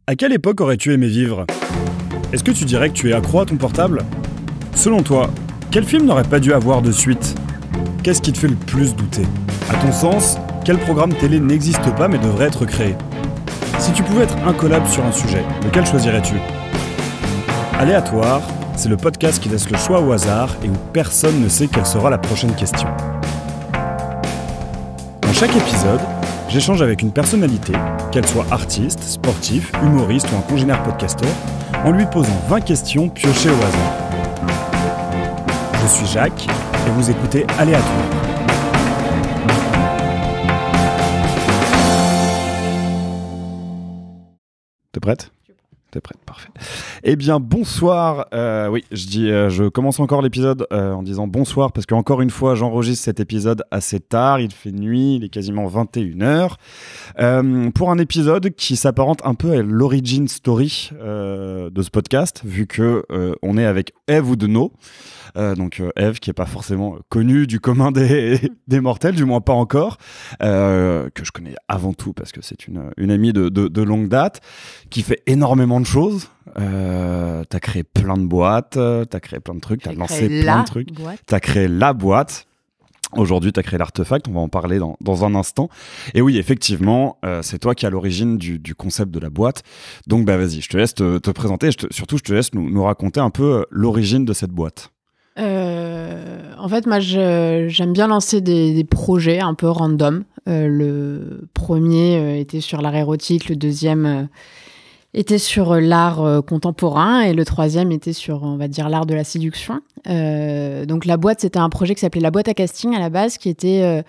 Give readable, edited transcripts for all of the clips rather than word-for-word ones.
À quelle époque aurais-tu aimé vivre ? Est-ce que tu dirais que tu es accro à ton portable ? Selon toi, quel film n'aurait pas dû avoir de suite ? Qu'est-ce qui te fait le plus douter ? À ton sens, quel programme télé n'existe pas mais devrait être créé ? Si tu pouvais être incollable sur un sujet, lequel choisirais-tu ? Aléatoire, c'est le podcast qui laisse le choix au hasard et où personne ne sait quelle sera la prochaine question. Dans chaque épisode, j'échange avec une personnalité, qu'elle soit artiste, sportif, humoriste ou un congénère podcasteur, en lui posant 20 questions piochées au hasard. Je suis Jacques et vous écoutez Aléatoire. T'es prête ? T'es prête, parfait. Eh bien, bonsoir. Je commence encore l'épisode en disant bonsoir parce qu'encore une fois, j'enregistre cet épisode assez tard. Il fait nuit, il est quasiment 21h. Pour un épisode qui s'apparente un peu à l'origin story de ce podcast, vu que on est avec Eve Oudneau. Donc Eve qui n'est pas forcément connue du commun des mortels, du moins pas encore, que je connais avant tout parce que c'est une amie de longue date, qui fait énormément de choses. T'as créé plein de boîtes, t'as créé plein de trucs, t'as lancé plein de trucs, t'as créé la boîte. Aujourd'hui, tu as créé l'Artefact, on va en parler dans un instant. Et oui, effectivement, c'est toi qui es à l'origine du concept de la boîte. Donc, vas-y, je te laisse te présenter. Surtout, je te laisse nous raconter un peu l'origine de cette boîte. En fait, moi, j'aime bien lancer des projets un peu random. Le premier était sur l'art érotique, le deuxième était sur l'art contemporain et le troisième était sur, on va dire, l'art de la séduction. Donc la boîte, c'était un projet qui s'appelait La Boîte à Casting à la base, qui était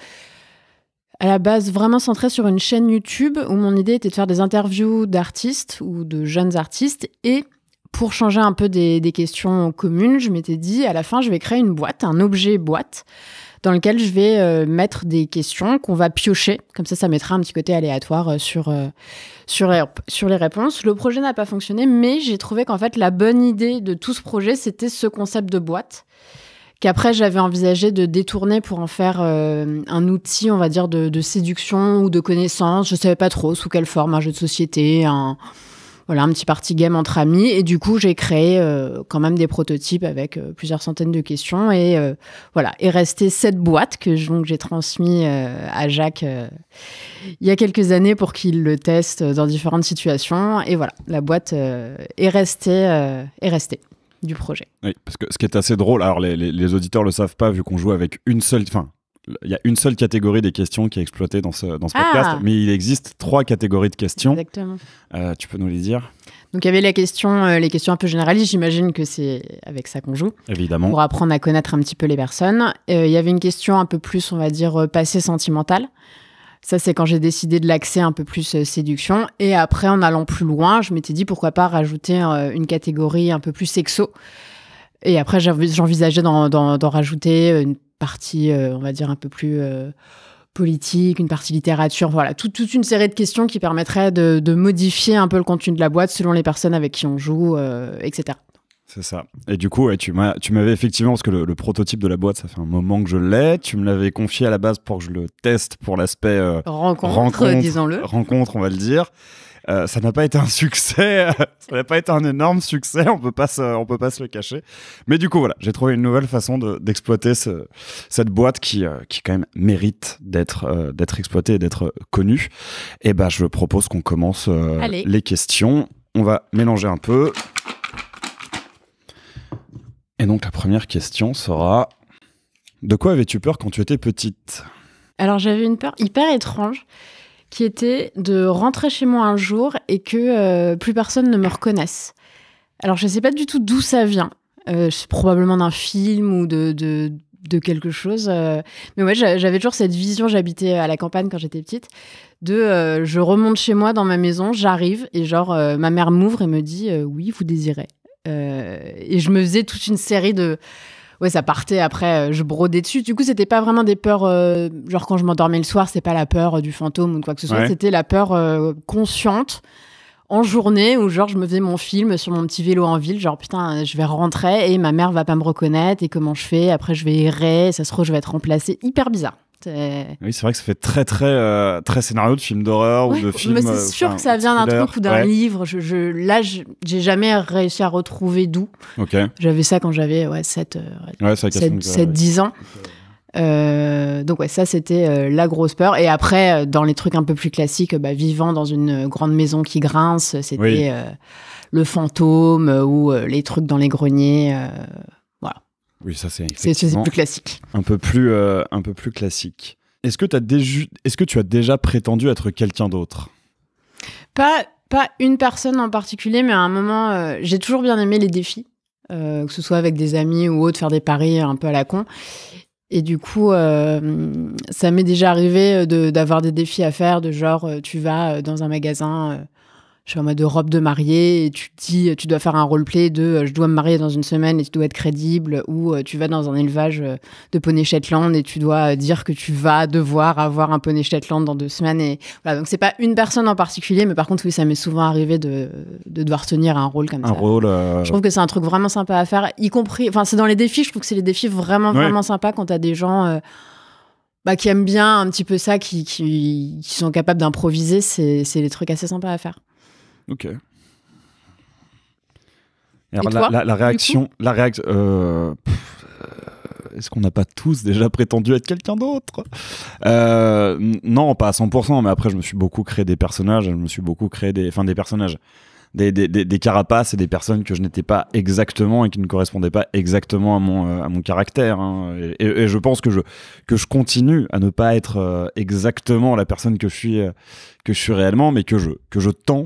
à la base vraiment centré sur une chaîne YouTube où mon idée était de faire des interviews d'artistes ou de jeunes artistes. Et pour changer un peu des questions communes, je m'étais dit, à la fin, je vais créer une boîte, un objet boîte, dans lequel je vais mettre des questions qu'on va piocher. Comme ça mettra un petit côté aléatoire sur les réponses. Le projet n'a pas fonctionné, mais j'ai trouvé qu'en fait, la bonne idée de tout ce projet, c'était ce concept de boîte, qu'après, j'avais envisagé de détourner pour en faire un outil, on va dire, de séduction ou de connaissance. Je ne savais pas trop sous quelle forme, un jeu de société, un petit party game entre amis. Et du coup, j'ai créé quand même des prototypes avec plusieurs centaines de questions. Et est restée cette boîte que j'ai transmise à Jacques il y a quelques années pour qu'il le teste dans différentes situations. Et voilà, la boîte est restée du projet. Oui, parce que ce qui est assez drôle, alors les auditeurs le savent pas vu qu'on joue avec une seule... Il y a une seule catégorie des questions qui est exploitée dans ce podcast, mais il existe 3 catégories de questions. Exactement. Tu peux nous les dire ? Donc, il y avait les questions un peu généralistes. J'imagine que c'est avec ça qu'on joue. Évidemment. Pour apprendre à connaître un petit peu les personnes. Il y avait une question un peu plus, on va dire, passé sentimental. Ça, c'est quand j'ai décidé de l'axer un peu plus séduction. Et après, en allant plus loin, je m'étais dit pourquoi pas rajouter une catégorie un peu plus sexo. Et après, j'envisageais d'en rajouter une partie, on va dire, un peu plus politique, une partie littérature, voilà, toute une série de questions qui permettraient de modifier un peu le contenu de la boîte selon les personnes avec qui on joue, etc. C'est ça. Et du coup, tu m'avais effectivement, parce que le prototype de la boîte, ça fait un moment que je l'ai, tu me l'avais confié à la base pour que je le teste pour l'aspect rencontre, disons-le. Rencontre, on va le dire. Ça n'a pas été un succès, ça n'a pas été un énorme succès, on peut pas se le cacher. Mais du coup, voilà, j'ai trouvé une nouvelle façon d'exploiter cette boîte qui quand même mérite d'être exploitée et d'être connue. Et je propose qu'on commence les questions. On va mélanger un peu. Et donc, la première question sera: de quoi avais-tu peur quand tu étais petite ? Alors, j'avais une peur hyper étrange, qui était de rentrer chez moi un jour et que plus personne ne me reconnaisse. Alors, je ne sais pas du tout d'où ça vient. C'est probablement d'un film ou de quelque chose. Mais ouais, j'avais toujours cette vision, j'habitais à la campagne quand j'étais petite, je remonte chez moi dans ma maison, j'arrive et ma mère m'ouvre et me dit « Oui, vous désirez ». Et je me faisais toute une série de... Ouais, ça partait après, je brodais dessus. Du coup, c'était pas vraiment des peurs, genre quand je m'endormais le soir, c'est pas la peur du fantôme ou de quoi que ce soit, ouais. C'était la peur consciente en journée où je me faisais mon film sur mon petit vélo en ville, putain, je vais rentrer et ma mère va pas me reconnaître et comment je fais, après je vais errer, ça se trouve je vais être remplacée, hyper bizarre. Oui, c'est vrai que ça fait très scénario de film d'horreur ou de film. Mais c'est sûr que ça vient d'un truc ou d'un livre. Là, j'ai jamais réussi à retrouver d'où. J'avais ça quand j'avais 7-10 ans. Donc ça c'était la grosse peur. Et après dans les trucs un peu plus classiques, vivant dans une grande maison qui grince, c'était le fantôme ou les trucs dans les greniers, voilà. Oui, ça c'est plus classique, un peu plus classique. Est-ce que tu as déjà prétendu être quelqu'un d'autre? Pas une personne en particulier, mais à un moment j'ai toujours bien aimé les défis, que ce soit avec des amis ou autres, faire des paris un peu à la con. Et du coup, ça m'est déjà arrivé d'avoir des défis à faire, de genre, tu vas dans un magasin, je suis en mode de robe de mariée, et tu te dis, tu dois faire un roleplay de je dois me marier dans une semaine et tu dois être crédible, ou tu vas dans un élevage de poney Shetland et tu dois dire que tu vas devoir avoir un poney Shetland dans 2 semaines. Et voilà, donc c'est pas une personne en particulier, mais par contre, oui, ça m'est souvent arrivé de devoir tenir un rôle comme ça. Je trouve que c'est un truc vraiment sympa à faire, y compris, enfin, c'est dans les défis, je trouve que c'est les défis vraiment sympas quand t'as des gens qui aiment bien un petit peu ça, qui sont capables d'improviser, c'est des trucs assez sympas à faire. Ok. Alors, la réaction, est-ce qu'on n'a pas tous déjà prétendu être quelqu'un d'autre? Non, pas à 100%, mais après je me suis beaucoup créé des personnages, je me suis beaucoup créé des personnages, des carapaces et des personnes que je n'étais pas exactement et qui ne correspondaient pas exactement à mon caractère, hein. Et je pense que je continue à ne pas être exactement la personne que je suis réellement, mais que je tends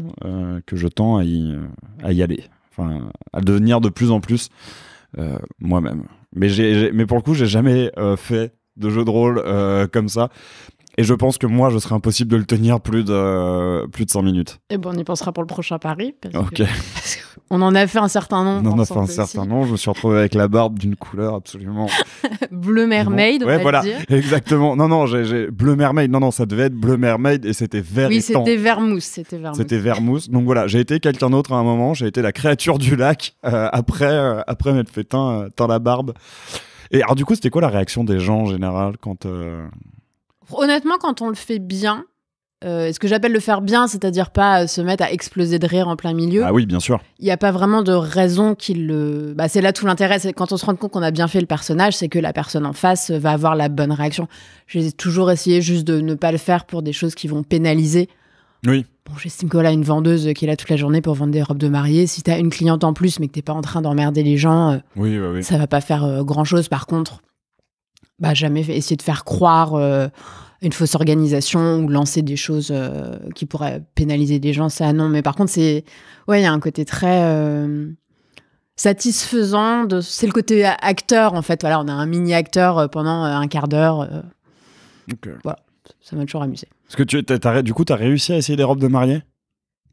à y aller, enfin à devenir de plus en plus moi-même. Mais pour le coup, j'ai jamais fait de jeu de rôle comme ça. Et je pense que moi, je serais impossible de le tenir plus de 100 minutes. Et bon, on y pensera pour le prochain pari. Parce qu'on en a fait un certain nombre. On en a fait un certain nombre. Je me suis retrouvé avec la barbe d'une couleur absolument... Bleu mermaid, on va dire. Exactement. Non, j'ai bleu mermaid. Non, ça devait être bleu mermaid et c'était vert. Oui, c'était vermouth. C'était vermouth. Donc voilà, j'ai été quelqu'un d'autre à un moment. J'ai été la créature du lac après m'être fait teint la barbe. Et alors du coup, c'était quoi la réaction des gens en général quand... Honnêtement, quand on le fait bien, ce que j'appelle le faire bien, c'est-à-dire pas se mettre à exploser de rire en plein milieu. Ah oui, bien sûr. Il n'y a pas vraiment de raison qu'il le... c'est là tout l'intérêt. C'est quand on se rend compte qu'on a bien fait le personnage, c'est que la personne en face va avoir la bonne réaction. J'ai toujours essayé juste de ne pas le faire pour des choses qui vont pénaliser. Oui. Bon, j'estime que là, une vendeuse qui est là toute la journée pour vendre des robes de mariée, si t'as une cliente en plus, mais que t'es pas en train d'emmerder les gens, oui. Ça va pas faire grand-chose. Par contre, jamais essayer de faire croire une fausse organisation ou lancer des choses qui pourraient pénaliser des gens, ça non. Mais par contre, il y a un côté très satisfaisant. C'est le côté acteur, en fait. Voilà, on a un mini-acteur pendant un quart d'heure. Okay. Voilà, ça m'a toujours amusé. Est-ce que du coup, t'as réussi à essayer des robes de mariée?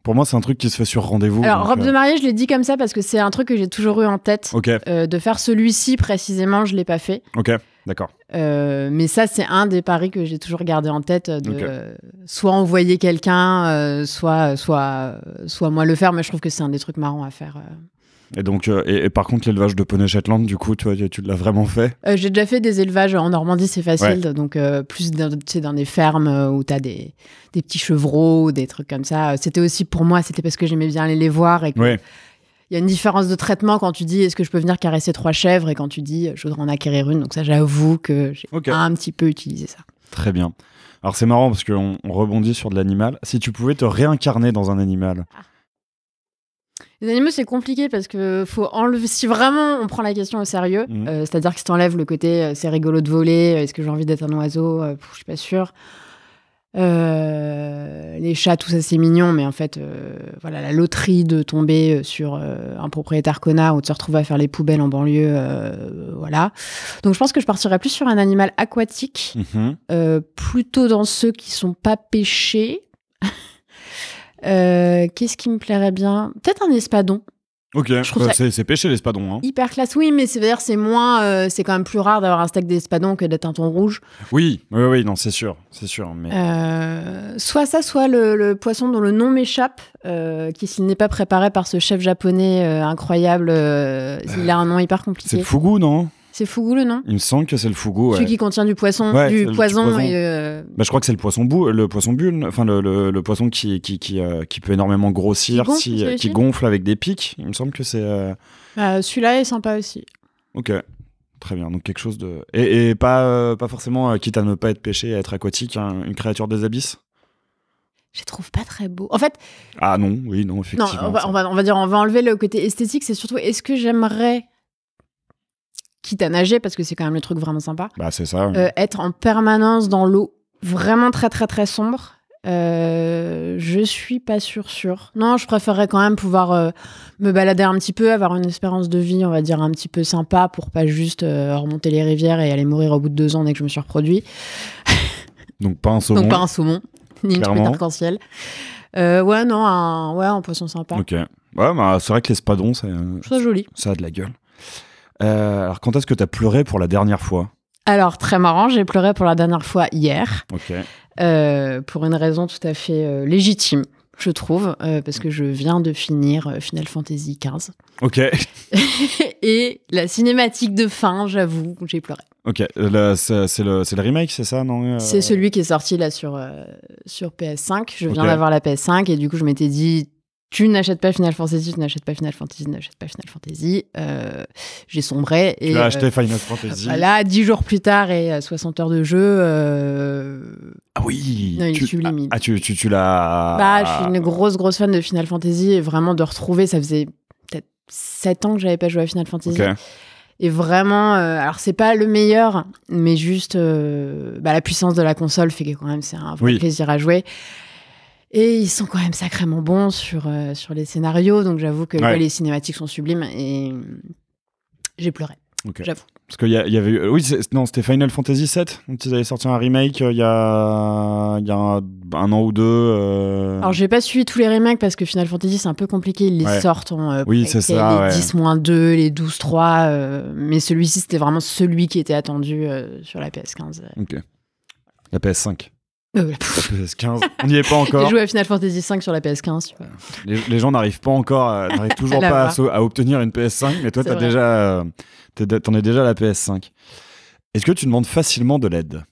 Pour moi, c'est un truc qui se fait sur rendez-vous. Alors, robe de mariée, je l'ai dit comme ça parce que c'est un truc que j'ai toujours eu en tête. Okay. De faire celui-ci précisément, je l'ai pas fait. Ok, d'accord. Mais ça, c'est un des paris que j'ai toujours gardé en tête, soit envoyer quelqu'un, soit moi le faire. Mais je trouve que c'est un des trucs marrants à faire. Et donc, et par contre, l'élevage de poney Shetland, du coup, tu l'as vraiment fait? J'ai déjà fait des élevages en Normandie, c'est facile. Ouais. Donc, plus dans des fermes où tu as des petits chevreaux, des trucs comme ça. C'était aussi pour moi, c'était parce que j'aimais bien aller les voir. Et il y a une différence de traitement quand tu dis est-ce que je peux venir caresser 3 chèvres et quand tu dis je voudrais en acquérir une. Donc, ça, j'avoue que j'ai un petit peu utilisé ça. Très bien. Alors, c'est marrant parce qu'on rebondit sur de l'animal. Si tu pouvais te réincarner dans un animal. Les animaux, c'est compliqué parce que faut enlever. Si vraiment on prend la question au sérieux, c'est-à-dire que si t'enlèves le côté c'est rigolo de voler, est-ce que j'ai envie d'être un oiseau, je suis pas sûre. Les chats, tout ça c'est mignon, mais en fait, la loterie de tomber sur un propriétaire connard ou de se retrouver à faire les poubelles en banlieue, voilà. Donc je pense que je partirais plus sur un animal aquatique, plutôt dans ceux qui sont pas pêchés. Qu'est-ce qui me plairait bien? Peut-être un espadon. Ok, c'est pêché l'espadon. Hein. Hyper classe, oui, mais c'est c'est quand même plus rare d'avoir un steak d'espadon que d'être un thon rouge. Oui, non, c'est sûr. Mais... soit ça, soit le poisson dont le nom m'échappe, qui s'il n'est pas préparé par ce chef japonais incroyable, il a un nom hyper compliqué. C'est le fugu, non? C'est Fugu le nom? Il me semble que c'est le fugu. Celui qui contient du poisson, Ouais, du le poison. poison. Et, Bah, je crois que c'est le poisson bulle, enfin le poisson qui peut énormément grossir, qui gonfle avec des pics. Il me semble que c'est. Celui-là est sympa aussi. Ok, très bien. Donc quelque chose de et pas forcément quitte à ne pas être pêché, à être aquatique, hein, une créature des abysses. Je les trouve pas très beaux. En fait. Ah non, oui, non, effectivement. Non, on va enlever le côté esthétique. C'est surtout, est-ce que j'aimerais, quitte à nager, parce que c'est quand même le truc vraiment sympa. Bah c'est ça. Être en permanence dans l'eau, vraiment très très très sombre. Je suis pas sûre. Non, je préférerais quand même pouvoir me balader un petit peu, avoir une espérance de vie, on va dire, un petit peu sympa, pour pas juste remonter les rivières et aller mourir au bout de 2 ans dès que je me suis reproduit. Donc pas un saumon. Ni une truite arc-en-ciel. Un poisson sympa. Ok. Ouais, bah, c'est vrai que l'espadon, c'est joli. Ça a de la gueule. Alors, quand est-ce que tu as pleuré pour la dernière fois? Alors, très marrant, j'ai pleuré pour la dernière fois hier. Ok. Pour une raison tout à fait légitime, je trouve, parce que je viens de finir Final Fantasy XV. Ok. Et la cinématique de fin, j'avoue, j'ai pleuré. Ok, c'est le remake, c'est ça, non? C'est celui qui est sorti là sur PS5. Je viens d'avoir la PS5 et du coup, je m'étais dit, tu n'achètes pas Final Fantasy, n'achètes pas Final Fantasy. J'ai sombré. Tu as acheté Final Fantasy. Voilà, 10 jours plus tard et 60 heures de jeu. Ah oui. Non, il est sublime. Ah, tu l'as. Bah, je suis une grosse fan de Final Fantasy et vraiment de retrouver, ça faisait peut-être 7 ans que j'avais pas joué à Final Fantasy. Okay. Et vraiment, alors c'est pas le meilleur, mais juste la puissance de la console fait que quand même c'est un vrai plaisir à jouer. Et ils sont quand même sacrément bons sur les scénarios, donc j'avoue que les cinématiques sont sublimes et j'ai pleuré. Okay. J'avoue. Parce qu'il y avait eu... Oui, c'était Final Fantasy VII. Ils avaient sorti un remake il y a un an ou deux. Alors, j'ai pas suivi tous les remakes parce que Final Fantasy, c'est un peu compliqué. Ils les sortent en c'est ça, les 10-2, les 12-3. Mais celui-ci, c'était vraiment celui qui était attendu sur la PS15. Ok. La PS5. La PS15. On n'y est pas encore. J'ai joué à Final Fantasy V sur la PS15. Tu vois. Les gens n'arrivent pas encore, n'arrivent toujours pas à obtenir une PS5, mais toi, t'en es déjà à la PS5. Est-ce que tu demandes facilement de l'aide?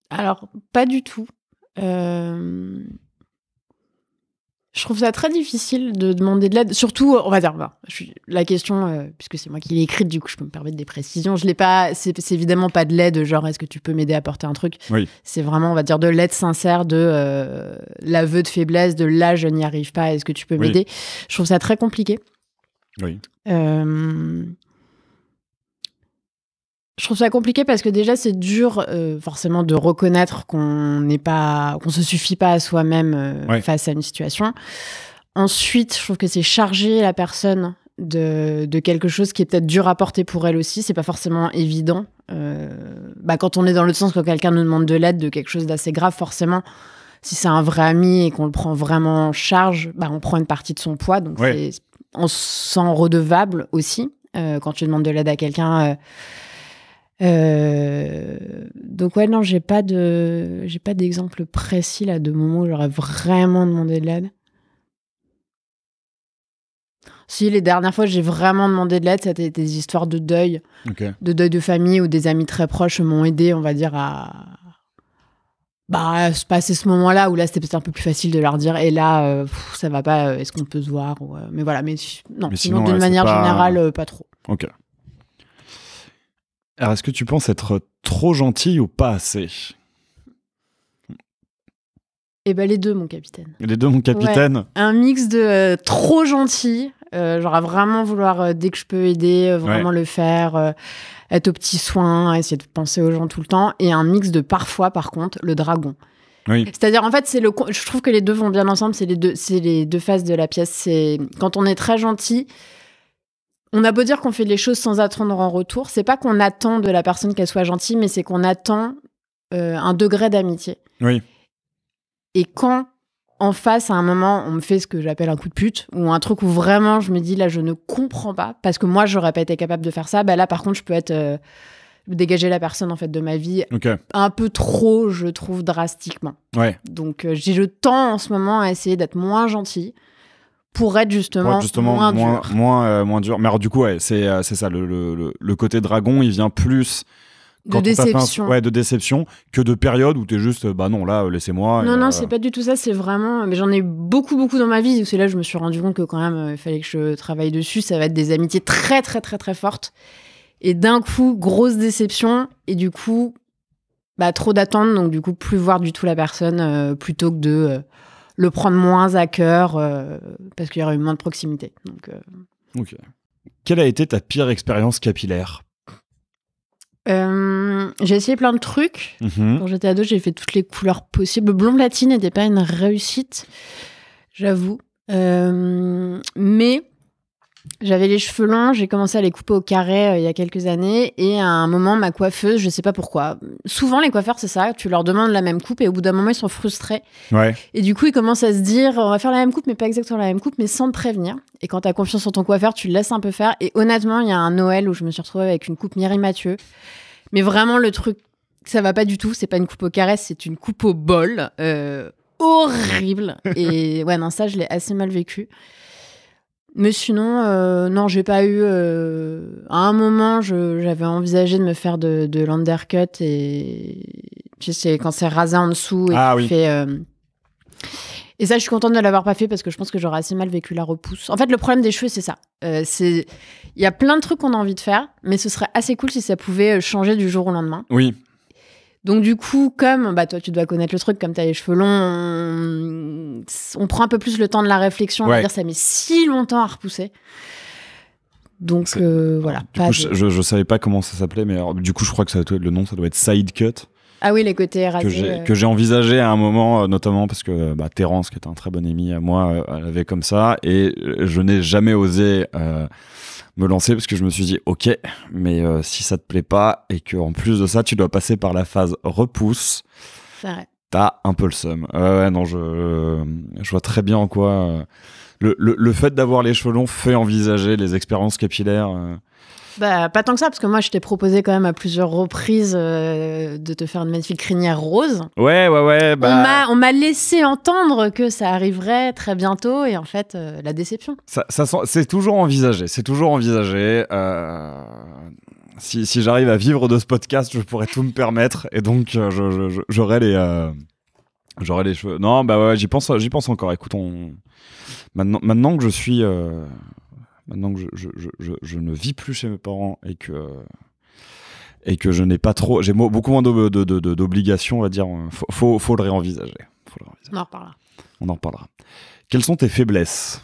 Alors, pas du tout. Je trouve ça très difficile de demander de l'aide. Surtout, on va dire, la question, puisque c'est moi qui l'ai écrite, du coup, je peux me permettre des précisions. Je l'ai pas. C'est évidemment pas de l'aide, genre, est-ce que tu peux m'aider à porter un truc? Oui. C'est vraiment, on va dire, de l'aide sincère, de l'aveu de faiblesse, de là, je n'y arrive pas, est-ce que tu peux m'aider? Je trouve ça très compliqué. Oui. Je trouve ça compliqué parce que déjà, c'est dur, forcément, de reconnaître qu'on se suffit pas à soi-même face à une situation. Ensuite, je trouve que c'est charger la personne de quelque chose qui est peut-être dur à porter pour elle aussi. C'est pas forcément évident. Quand on est dans l'autre sens, quand quelqu'un nous demande de l'aide de quelque chose d'assez grave, forcément, si c'est un vrai ami et qu'on le prend vraiment en charge, on prend une partie de son poids. Donc, on se sent redevable aussi quand tu demandes de l'aide à quelqu'un. Donc non, j'ai pas d'exemple précis là de moment où j'aurais vraiment demandé de l'aide. Si, les dernières fois j'ai vraiment demandé de l'aide, c'était des histoires de deuil, de deuil de famille, où des amis très proches m'ont aidé, on va dire, à se passer ce moment-là, où là c'était peut-être un peu plus facile de leur dire, et là ça va pas, est-ce qu'on peut se voir, mais voilà, mais sinon d'une manière générale pas trop. Ok. Alors, est-ce que tu penses être trop gentil ou pas assez? Les deux, mon capitaine. Les deux, mon capitaine. Ouais. Un mix de trop gentil, genre à vraiment vouloir, dès que je peux aider, vraiment le faire, être aux petits soins, essayer de penser aux gens tout le temps, et un mix de parfois, par contre, le dragon. Oui. C'est-à-dire, en fait, je trouve que les deux vont bien ensemble, c'est les deux faces de la pièce. C'est quand on est très gentil, on a beau dire qu'on fait les choses sans attendre en retour, c'est pas qu'on attend de la personne qu'elle soit gentille, mais c'est qu'on attend un degré d'amitié. Oui. Et quand, en face, à un moment, on me fait ce que j'appelle un coup de pute, ou un truc où vraiment je me dis, là, je ne comprends pas, parce que moi, j'aurais pas été capable de faire ça, là, par contre, je peux dégager la personne, en fait, de ma vie un peu trop, je trouve, drastiquement. Ouais. Donc, j'ai le temps, en ce moment, à essayer d'être moins gentille, pour être justement moins dur. Mais alors du coup, ouais, c'est ça, le côté dragon, il vient plus de déception. De déception que de période où t'es juste, bah non, là, laissez-moi. Non, c'est pas du tout ça, c'est vraiment... Mais j'en ai beaucoup dans ma vie, c'est là je me suis rendu compte que quand même, il fallait que je travaille dessus, ça va être des amitiés très, très, très, très fortes. Et d'un coup, grosse déception, et du coup, trop d'attentes, donc du coup, plus voir du tout la personne, plutôt que de le prendre moins à cœur, parce qu'il y aurait eu moins de proximité. Donc, Ok. Quelle a été ta pire expérience capillaire ? J'ai essayé plein de trucs. Quand j'étais ado, j'ai fait toutes les couleurs possibles. Le blond platine n'était pas une réussite, j'avoue. Mais j'avais les cheveux longs, j'ai commencé à les couper au carré il y a quelques années. Et à un moment, ma coiffeuse, je sais pas pourquoi. Souvent, les coiffeurs, c'est ça. Tu leur demandes la même coupe et au bout d'un moment, ils sont frustrés. Ouais. Et du coup, ils commencent à se dire, on va faire la même coupe, mais pas exactement la même coupe, mais sans te prévenir. Et quand tu as confiance en ton coiffeur, tu le laisses un peu faire. Et honnêtement, il y a un Noël où je me suis retrouvée avec une coupe Mireille Mathieu. Mais vraiment, le truc, ça va pas du tout. C'est pas une coupe au carré, c'est une coupe au bol. Horrible. Et ouais, non, ça, je l'ai assez mal vécu. Mais sinon, non, j'ai pas eu... À un moment, j'avais envisagé de me faire de l'undercut. Et tu sais, quand c'est rasé en dessous et oui. fait... Et ça, je suis contente de l'avoir pas fait parce que je pense que j'aurais assez mal vécu la repousse. En fait, le problème des cheveux, c'est ça. Il y a plein de trucs qu'on a envie de faire, mais ce serait assez cool si ça pouvait changer du jour au lendemain. Oui. Donc du coup, comme toi, tu dois connaître le truc, comme tu as les cheveux longs, on prend un peu plus le temps de la réflexion. On va dire ça met si longtemps à repousser. Donc voilà. Du coup, je savais pas comment ça s'appelait, mais alors, du coup, je crois que le nom, ça doit être side cut. Ah oui, les côtés rasés. Que j'ai envisagé à un moment, notamment parce que Terence, qui est un très bon ami à moi, elle avait comme ça, et je n'ai jamais osé me lancer parce que je me suis dit, ok, mais si ça te plaît pas et qu'en plus de ça, tu dois passer par la phase repousse, t'as un peu le seum. Non, je vois très bien en quoi le fait d'avoir les cheveux longs fait envisager les expériences capillaires. Pas tant que ça, parce que moi, je t'ai proposé quand même à plusieurs reprises de te faire une magnifique crinière rose. Ouais. On m'a laissé entendre que ça arriverait très bientôt, et en fait, la déception. C'est toujours envisagé. Si j'arrive à vivre de ce podcast, je pourrais tout me permettre, et donc j'aurai les cheveux. Non, j'y pense encore. Écoute, maintenant que je suis... Maintenant que je ne vis plus chez mes parents et que je n'ai pas trop... J'ai beaucoup moins d'obligations, on va dire. Faut le réenvisager. On en reparlera. Quelles sont tes faiblesses ?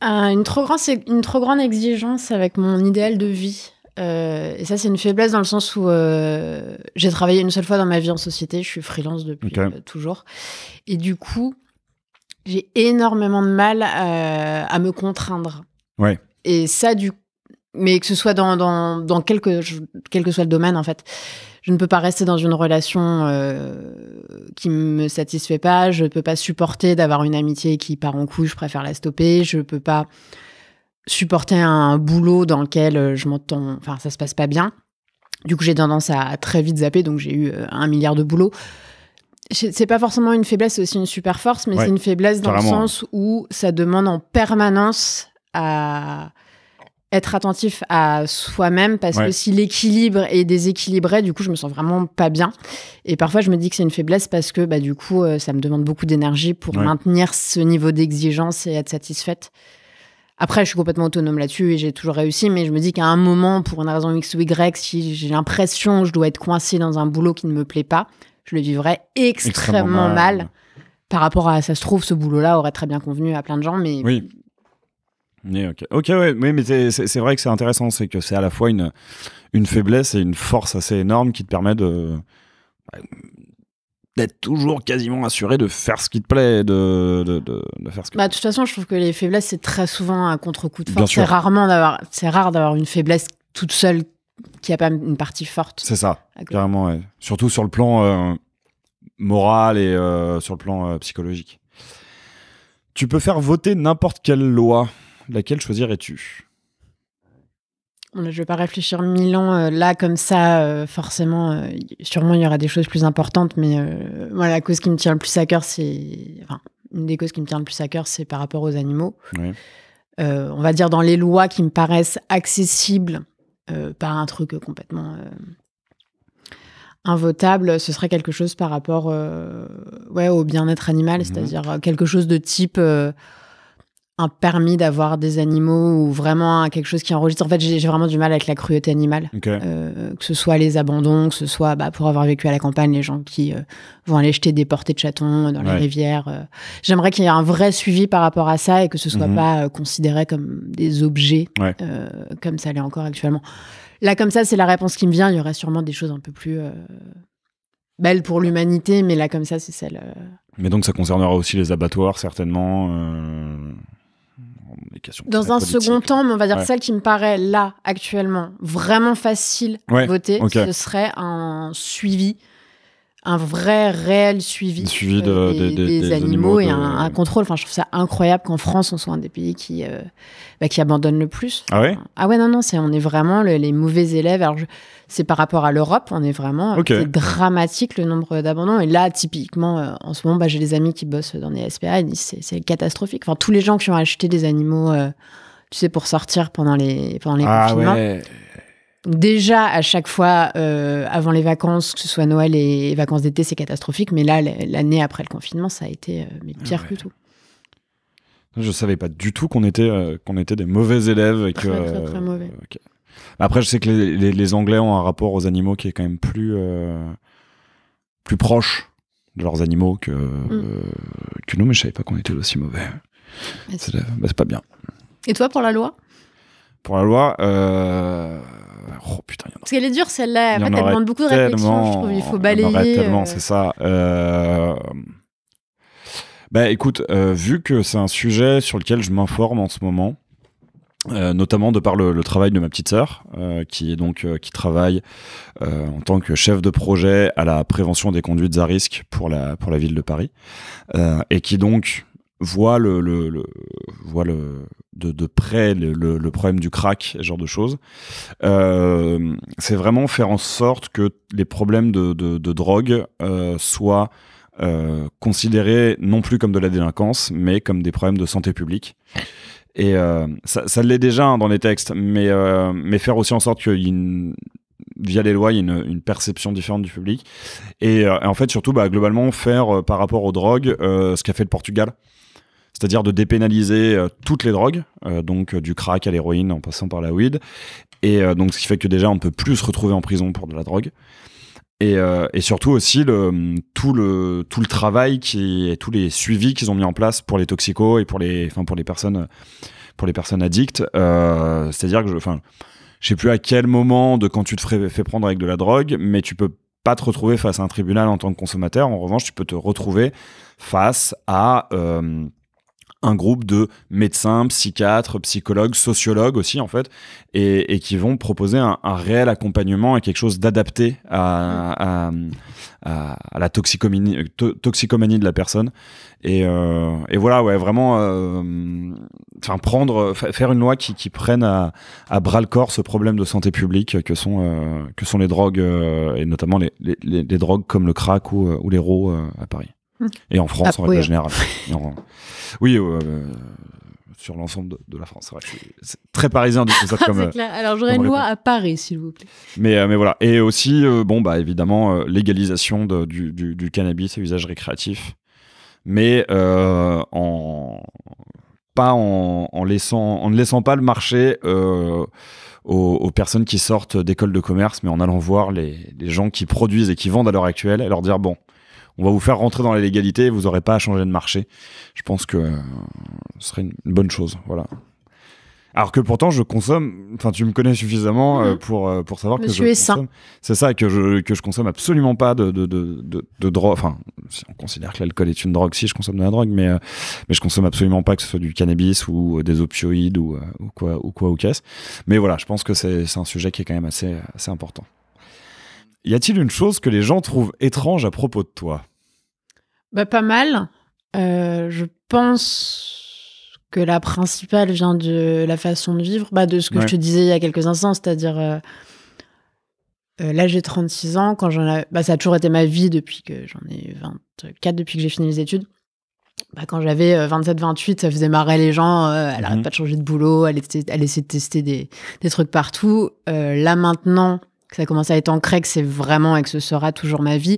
Une trop grande exigence avec mon idéal de vie. Et ça, c'est une faiblesse dans le sens où j'ai travaillé une seule fois dans ma vie en société. Je suis freelance depuis toujours. Et du coup... j'ai énormément de mal à me contraindre. Ouais. Et ça, mais que ce soit dans quel que soit le domaine, en fait. Je ne peux pas rester dans une relation qui me satisfait pas. Je ne peux pas supporter d'avoir une amitié qui part en couille. Je préfère la stopper. Je ne peux pas supporter un boulot dans lequel ça se passe pas bien. Du coup, j'ai tendance à très vite zapper. Donc, j'ai eu 1 milliard de boulots. C'est pas forcément une faiblesse, c'est aussi une super force, mais c'est une faiblesse dans le sens où ça demande en permanence à être attentif à soi-même, parce que si l'équilibre est déséquilibré, du coup, je me sens vraiment pas bien. Et parfois, je me dis que c'est une faiblesse parce que, du coup, ça me demande beaucoup d'énergie pour maintenir ce niveau d'exigence et être satisfaite. Après, je suis complètement autonome là-dessus et j'ai toujours réussi, mais je me dis qu'à un moment, pour une raison X ou Y, si j'ai l'impression que je dois être coincée dans un boulot qui ne me plaît pas, je le vivrais extrêmement mal. Par rapport à, ça se trouve, ce boulot-là aurait très bien convenu à plein de gens, mais... Oui. Ok, ouais, mais c'est vrai que c'est intéressant, c'est que c'est à la fois une faiblesse et une force assez énorme qui te permet d'être toujours quasiment assuré de faire ce qui te plaît, de faire ce que... De toute façon, je trouve que les faiblesses, c'est très souvent un contre-coup de force. C'est rare d'avoir une faiblesse toute seule qui a pas une partie forte. C'est ça, carrément, ouais. Surtout sur le plan moral et sur le plan psychologique. Tu peux faire voter n'importe quelle loi. Laquelle choisirais-tu ? Je vais pas réfléchir 1000 ans là comme ça, forcément. Sûrement, il y aura des choses plus importantes, mais moi, la cause qui me tient le plus à cœur, c'est... Enfin, une des causes qui me tient le plus à cœur, c'est par rapport aux animaux. Oui. On va dire dans les lois qui me paraissent accessibles, pas un truc complètement invotable, ce serait quelque chose par rapport au bien-être animal, c'est-à-dire quelque chose de type un permis d'avoir des animaux ou vraiment quelque chose qui enregistre. En fait, j'ai vraiment du mal avec la cruauté animale. Okay. Que ce soit les abandons, que ce soit pour avoir vécu à la campagne, les gens qui vont aller jeter des portées de chatons dans les rivières. J'aimerais qu'il y ait un vrai suivi par rapport à ça et que ce soit pas considéré comme des objets comme ça l'est encore actuellement. Là, comme ça, c'est la réponse qui me vient. Il y aurait sûrement des choses un peu plus belles pour l'humanité, mais là, comme ça, c'est celle... Mais donc, ça concernera aussi les abattoirs, certainement dans un second temps, mais on va dire celle qui me paraît là, actuellement, vraiment facile à voter, ce serait un suivi, un vrai, réel suivi des animaux et un contrôle. Enfin, je trouve ça incroyable qu'en France, on soit un des pays qui abandonne le plus. Ah ouais ? Ah ouais, non, on est vraiment les mauvais élèves. Alors, c'est par rapport à l'Europe, on est vraiment... C'est dramatique, le nombre d'abandons. Et là, typiquement, en ce moment, j'ai des amis qui bossent dans des SPA, ils disent c'est catastrophique. Enfin, tous les gens qui ont acheté des animaux, pour sortir pendant les confinements... Ouais. Déjà, à chaque fois, avant les vacances, que ce soit Noël et vacances d'été, c'est catastrophique. Mais là, l'année après le confinement, ça a a été pire que tout. Je savais pas du tout qu'on était des mauvais élèves. Et très mauvais. Okay. Après, je sais que les Anglais ont un rapport aux animaux qui est quand même plus proche de leurs animaux que nous, mais je savais pas qu'on était aussi mauvais. C'est pas bien. Et toi, pour la loi ? Pour la loi, oh putain, il y en a. Parce qu'elle est dure celle-là. En fait, elle demande beaucoup de réflexion, je trouve. Il faut balayer. Tellement, c'est ça. Écoute, vu que c'est un sujet sur lequel je m'informe en ce moment, notamment de par le travail de ma petite sœur, qui travaille en tant que chef de projet à la prévention des conduites à risque pour la ville de Paris, et qui donc voit de près le problème du crack, ce genre de choses. C'est vraiment faire en sorte que les problèmes de drogue soient considérés non plus comme de la délinquance, mais comme des problèmes de santé publique. Et ça l'est déjà dans les textes, mais faire aussi en sorte qu'il y ait via les lois, il y a une perception différente du public. Et en fait, surtout, globalement, faire par rapport aux drogues ce qu'a fait le Portugal. C'est-à-dire de dépénaliser toutes les drogues, donc du crack à l'héroïne en passant par la weed. Et donc, ce qui fait que déjà, on ne peut plus se retrouver en prison pour de la drogue. Et surtout aussi tout le travail et tous les suivis qu'ils ont mis en place pour les toxicos et pour les personnes addictes. C'est-à-dire que je sais plus à quel moment de quand tu te fais prendre avec de la drogue, mais tu peux pas te retrouver face à un tribunal en tant que consommateur. En revanche, tu peux te retrouver face à un groupe de médecins, psychiatres, psychologues, sociologues aussi en fait, et qui vont proposer un réel accompagnement et quelque chose d'adapté à la toxicomanie de la personne. Et voilà, ouais, vraiment, faire une loi qui prenne à bras le corps ce problème de santé publique que sont les drogues et notamment les drogues comme le crack ou l'héro à Paris. Et en France, en règle générale. Oui, sur l'ensemble de la France. C'est très parisien du coup ça comme. C'est clair. Alors j'aurais une loi à Paris, s'il vous plaît. Mais voilà. Et aussi, évidemment, légalisation du cannabis et usage récréatif, mais en ne laissant pas le marché aux personnes qui sortent d'écoles de commerce, mais en allant voir les gens qui produisent et qui vendent à l'heure actuelle et leur dire on va vous faire rentrer dans la légalité, vous n'aurez pas à changer de marché. Je pense que ce serait une bonne chose, voilà. Alors que pourtant, je consomme... Enfin, tu me connais suffisamment pour savoir que je consomme... C'est ça, que je consomme absolument pas de drogue. Enfin, si on considère que l'alcool est une drogue, si je consomme de la drogue, mais je consomme absolument pas que ce soit du cannabis ou des opioïdes ou qu'est-ce. Mais voilà, je pense que c'est un sujet qui est quand même assez important. Y a-t-il une chose que les gens trouvent étrange à propos de toi ? Pas mal. Je pense que la principale vient de la façon de vivre, de ce que je te disais il y a quelques instants, c'est-à-dire là j'ai 36 ans, quand ça a toujours été ma vie depuis que j'en ai 24, depuis que j'ai fini les études. quand j'avais 27-28, ça faisait marrer les gens. Elle arrête pas de changer de boulot, elle essaie de tester des trucs partout. Là, maintenant que ça commence à être ancré, que c'est vraiment et que ce sera toujours ma vie,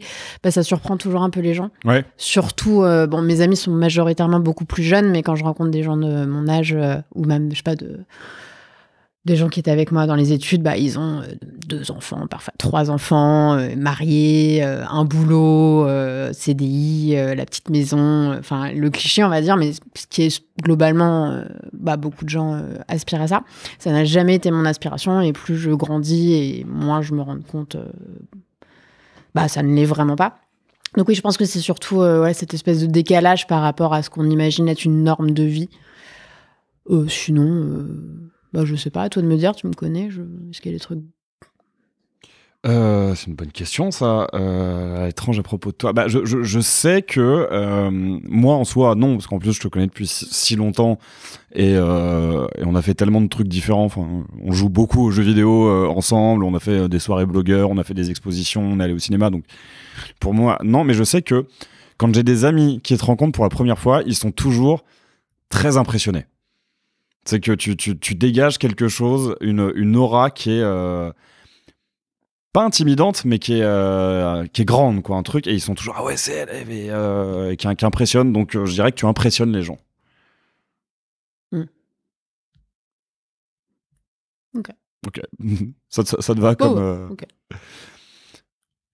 ça surprend toujours un peu les gens. Ouais. Surtout, mes amis sont majoritairement beaucoup plus jeunes, mais quand je rencontre des gens de mon âge, ou même, je sais pas, des gens qui étaient avec moi dans les études, ils ont 2 enfants, parfois 3 enfants, mariés, un boulot, CDI, la petite maison, enfin le cliché on va dire, mais ce qui est globalement, beaucoup de gens aspirent à ça. Ça n'a jamais été mon aspiration et plus je grandis et moins je me rends compte, ça ne l'est vraiment pas. Donc oui, je pense que c'est surtout cette espèce de décalage par rapport à ce qu'on imagine être une norme de vie. Sinon... je sais pas, à toi de me dire, tu me connais, est-ce qu'il y a des trucs... C'est une bonne question, ça. Étrange à propos de toi. Je sais que moi, en soi, non, parce qu'en plus, je te connais depuis si longtemps et on a fait tellement de trucs différents. Enfin, on joue beaucoup aux jeux vidéo ensemble, on a fait des soirées blogueurs, on a fait des expositions, on est allé au cinéma. Donc, pour moi, non, mais je sais que quand j'ai des amis qui te rencontrent pour la première fois, ils sont toujours très impressionnés. C'est que tu dégages quelque chose, une aura qui est pas intimidante, mais qui est grande, quoi, un truc, et ils sont toujours ah ouais c'est elle, et qui impressionne. Donc je dirais que tu impressionnes les gens. Ok. Ça te va comme. Okay.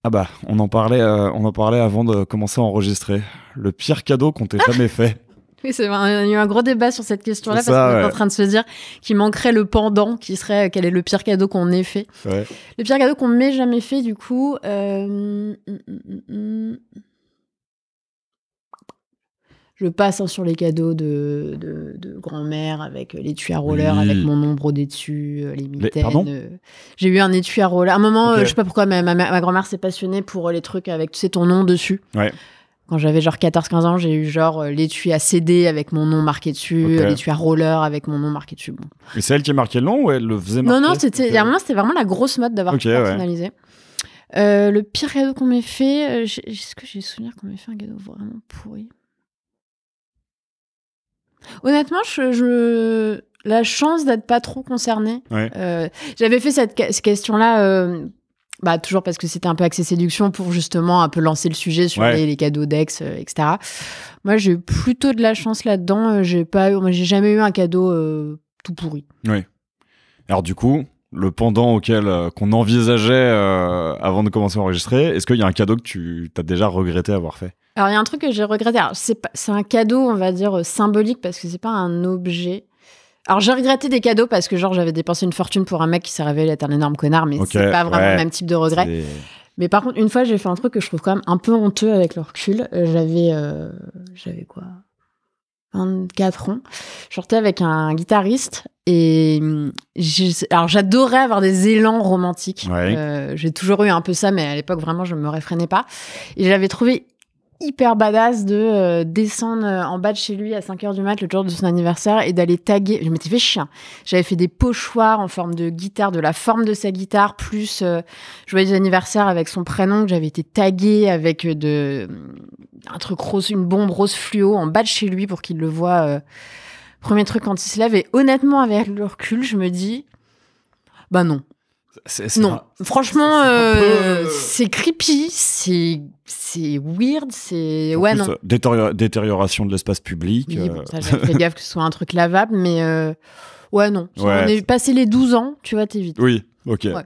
Ah on en parlait avant de commencer à enregistrer. Le pire cadeau qu'on t'ait jamais fait. Oui, il y a eu un gros débat sur cette question-là, parce qu'on est en train de se dire qu'il manquerait le pendant, qui serait quel est le pire cadeau qu'on ait fait. Ouais. Le pire cadeau qu'on m'ait jamais fait, du coup... Je passe sur les cadeaux de grand-mère avec l'étui à roller, avec mon nom brodé dessus, les mitaines. Pardon j'ai eu un étui à roller. À un moment, je sais pas pourquoi, mais ma grand-mère s'est passionnée pour les trucs avec, tu sais, ton nom dessus. Ouais. Quand j'avais genre 14-15 ans, j'ai eu l'étui à CD avec mon nom marqué dessus, l'étui à roller avec mon nom marqué dessus. Bon. Et c'est elle qui marquait le nom ou elle le faisait marquer? Non, il y a un moment, c'était vraiment la grosse mode d'avoir tout personnalisé. Ouais. Le pire cadeau qu'on m'ait fait, est-ce que j'ai souvenir qu'on m'ait fait un cadeau vraiment pourri? Honnêtement, la chance d'être pas trop concernée. Ouais. J'avais fait cette question-là... toujours parce que c'était un peu Accès Séduction pour justement un peu lancer le sujet sur les cadeaux d'ex, etc. Moi, j'ai eu plutôt de la chance là-dedans. J'ai jamais eu un cadeau tout pourri. Oui. Alors du coup, le pendant qu'on envisageait avant de commencer à enregistrer, est-ce qu'il y a un cadeau que tu as déjà regretté avoir fait? Alors, il y a un truc que j'ai regretté. Alors, c'est un cadeau, on va dire, symbolique, parce que c'est pas un objet. Alors, j'ai regretté des cadeaux parce que, j'avais dépensé une fortune pour un mec qui s'est révélé être un énorme connard, mais c'est pas vraiment le même type de regret. Mais par contre, une fois, j'ai fait un truc que je trouve quand même un peu honteux avec le recul. J'avais quoi, 24 ans. Je sortais avec un guitariste et alors j'adorais avoir des élans romantiques. J'ai toujours eu un peu ça, mais à l'époque, vraiment, je me réfrénais pas. Et j'avais trouvé hyper badass de descendre en bas de chez lui à 5h du mat le jour de son anniversaire et d'aller taguer. Je m'étais fait chier. J'avais fait des pochoirs en forme de guitare, de la forme de sa guitare, plus joyeux anniversaire avec son prénom, que j'avais été taguée avec un truc rose, une bombe rose fluo en bas de chez lui pour qu'il le voit. Premier truc quand il se lève. Et honnêtement, avec le recul, je me dis, non. Non, franchement, c'est creepy, c'est weird, c'est... En plus, non. Détérioration de l'espace public. Oui, bon, ça, j'ai fait gaffe que ce soit un truc lavable, mais non. On est passé les 12 ans, tu vois, t'es vite. Oui, ok. Ouais,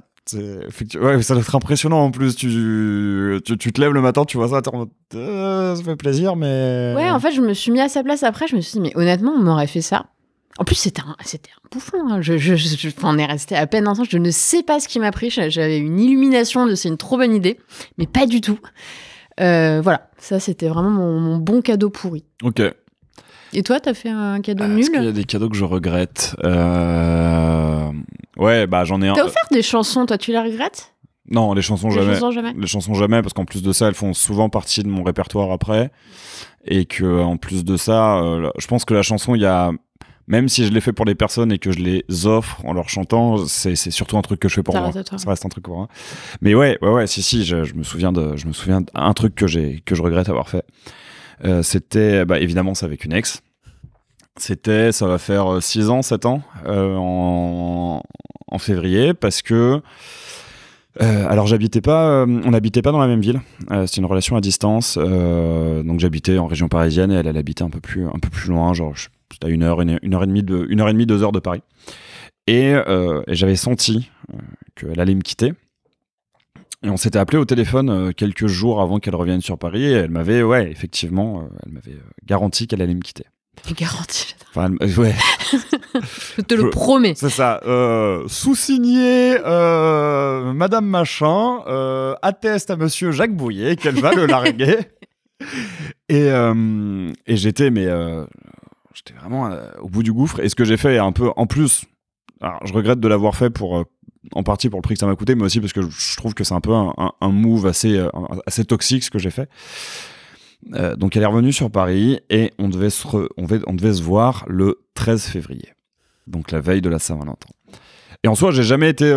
ça doit être impressionnant en plus. Tu te lèves le matin, tu vois ça, ça fait plaisir, mais... Ouais, en fait, je me suis mis à sa place après, je me suis dit, mais honnêtement, on m'aurait fait ça. En plus, c'était un bouffon. Hein. On est resté à peine ensemble. Je ne sais pas ce qui m'a pris. J'avais une illumination de c'est une trop bonne idée, mais pas du tout. Voilà, ça, c'était vraiment mon bon cadeau pourri. Ok. Et toi, t'as fait un cadeau nul? Est-ce qu'il y a des cadeaux que je regrette? Ouais, j'en ai un. T'as offert des chansons, toi, tu les regrettes? Non, les chansons jamais. Les chansons jamais, parce qu'en plus de ça, elles font souvent partie de mon répertoire après. Et que en plus de ça, je pense que la chanson, il y a... Même si je l'ai fait pour les personnes et que je les offre en leur chantant, c'est surtout un truc que je fais pour moi. Ça reste un truc pour moi. Mais ouais, si, je me souviens d'un truc que je regrette avoir fait. C'était, évidemment, c'est avec une ex. Ça va faire 6 ans, 7 ans en février, parce que alors on n'habitait pas dans la même ville. C'était une relation à distance. Donc j'habitais en région parisienne et elle habitait un peu plus loin, genre c'était à une heure et demie, 2 heures de Paris. Et j'avais senti qu'elle allait me quitter. Et on s'était appelé au téléphone quelques jours avant qu'elle revienne sur Paris. Et elle m'avait, effectivement, garanti qu'elle allait me quitter. Garanti. Enfin, ouais. Je te le promets. C'est ça. Sous-signé Madame Machin atteste à Monsieur Jacques Bouillet qu'elle va le larguer. Et j'étais vraiment au bout du gouffre. Et ce que j'ai fait un peu en plus, alors, je regrette de l'avoir fait en partie pour le prix que ça m'a coûté, mais aussi parce que je trouve que c'est un peu un move assez toxique ce que j'ai fait. Donc elle est revenue sur Paris et on devait se voir le 13 février, donc la veille de la Saint-Valentin. Et en soi, j'ai jamais été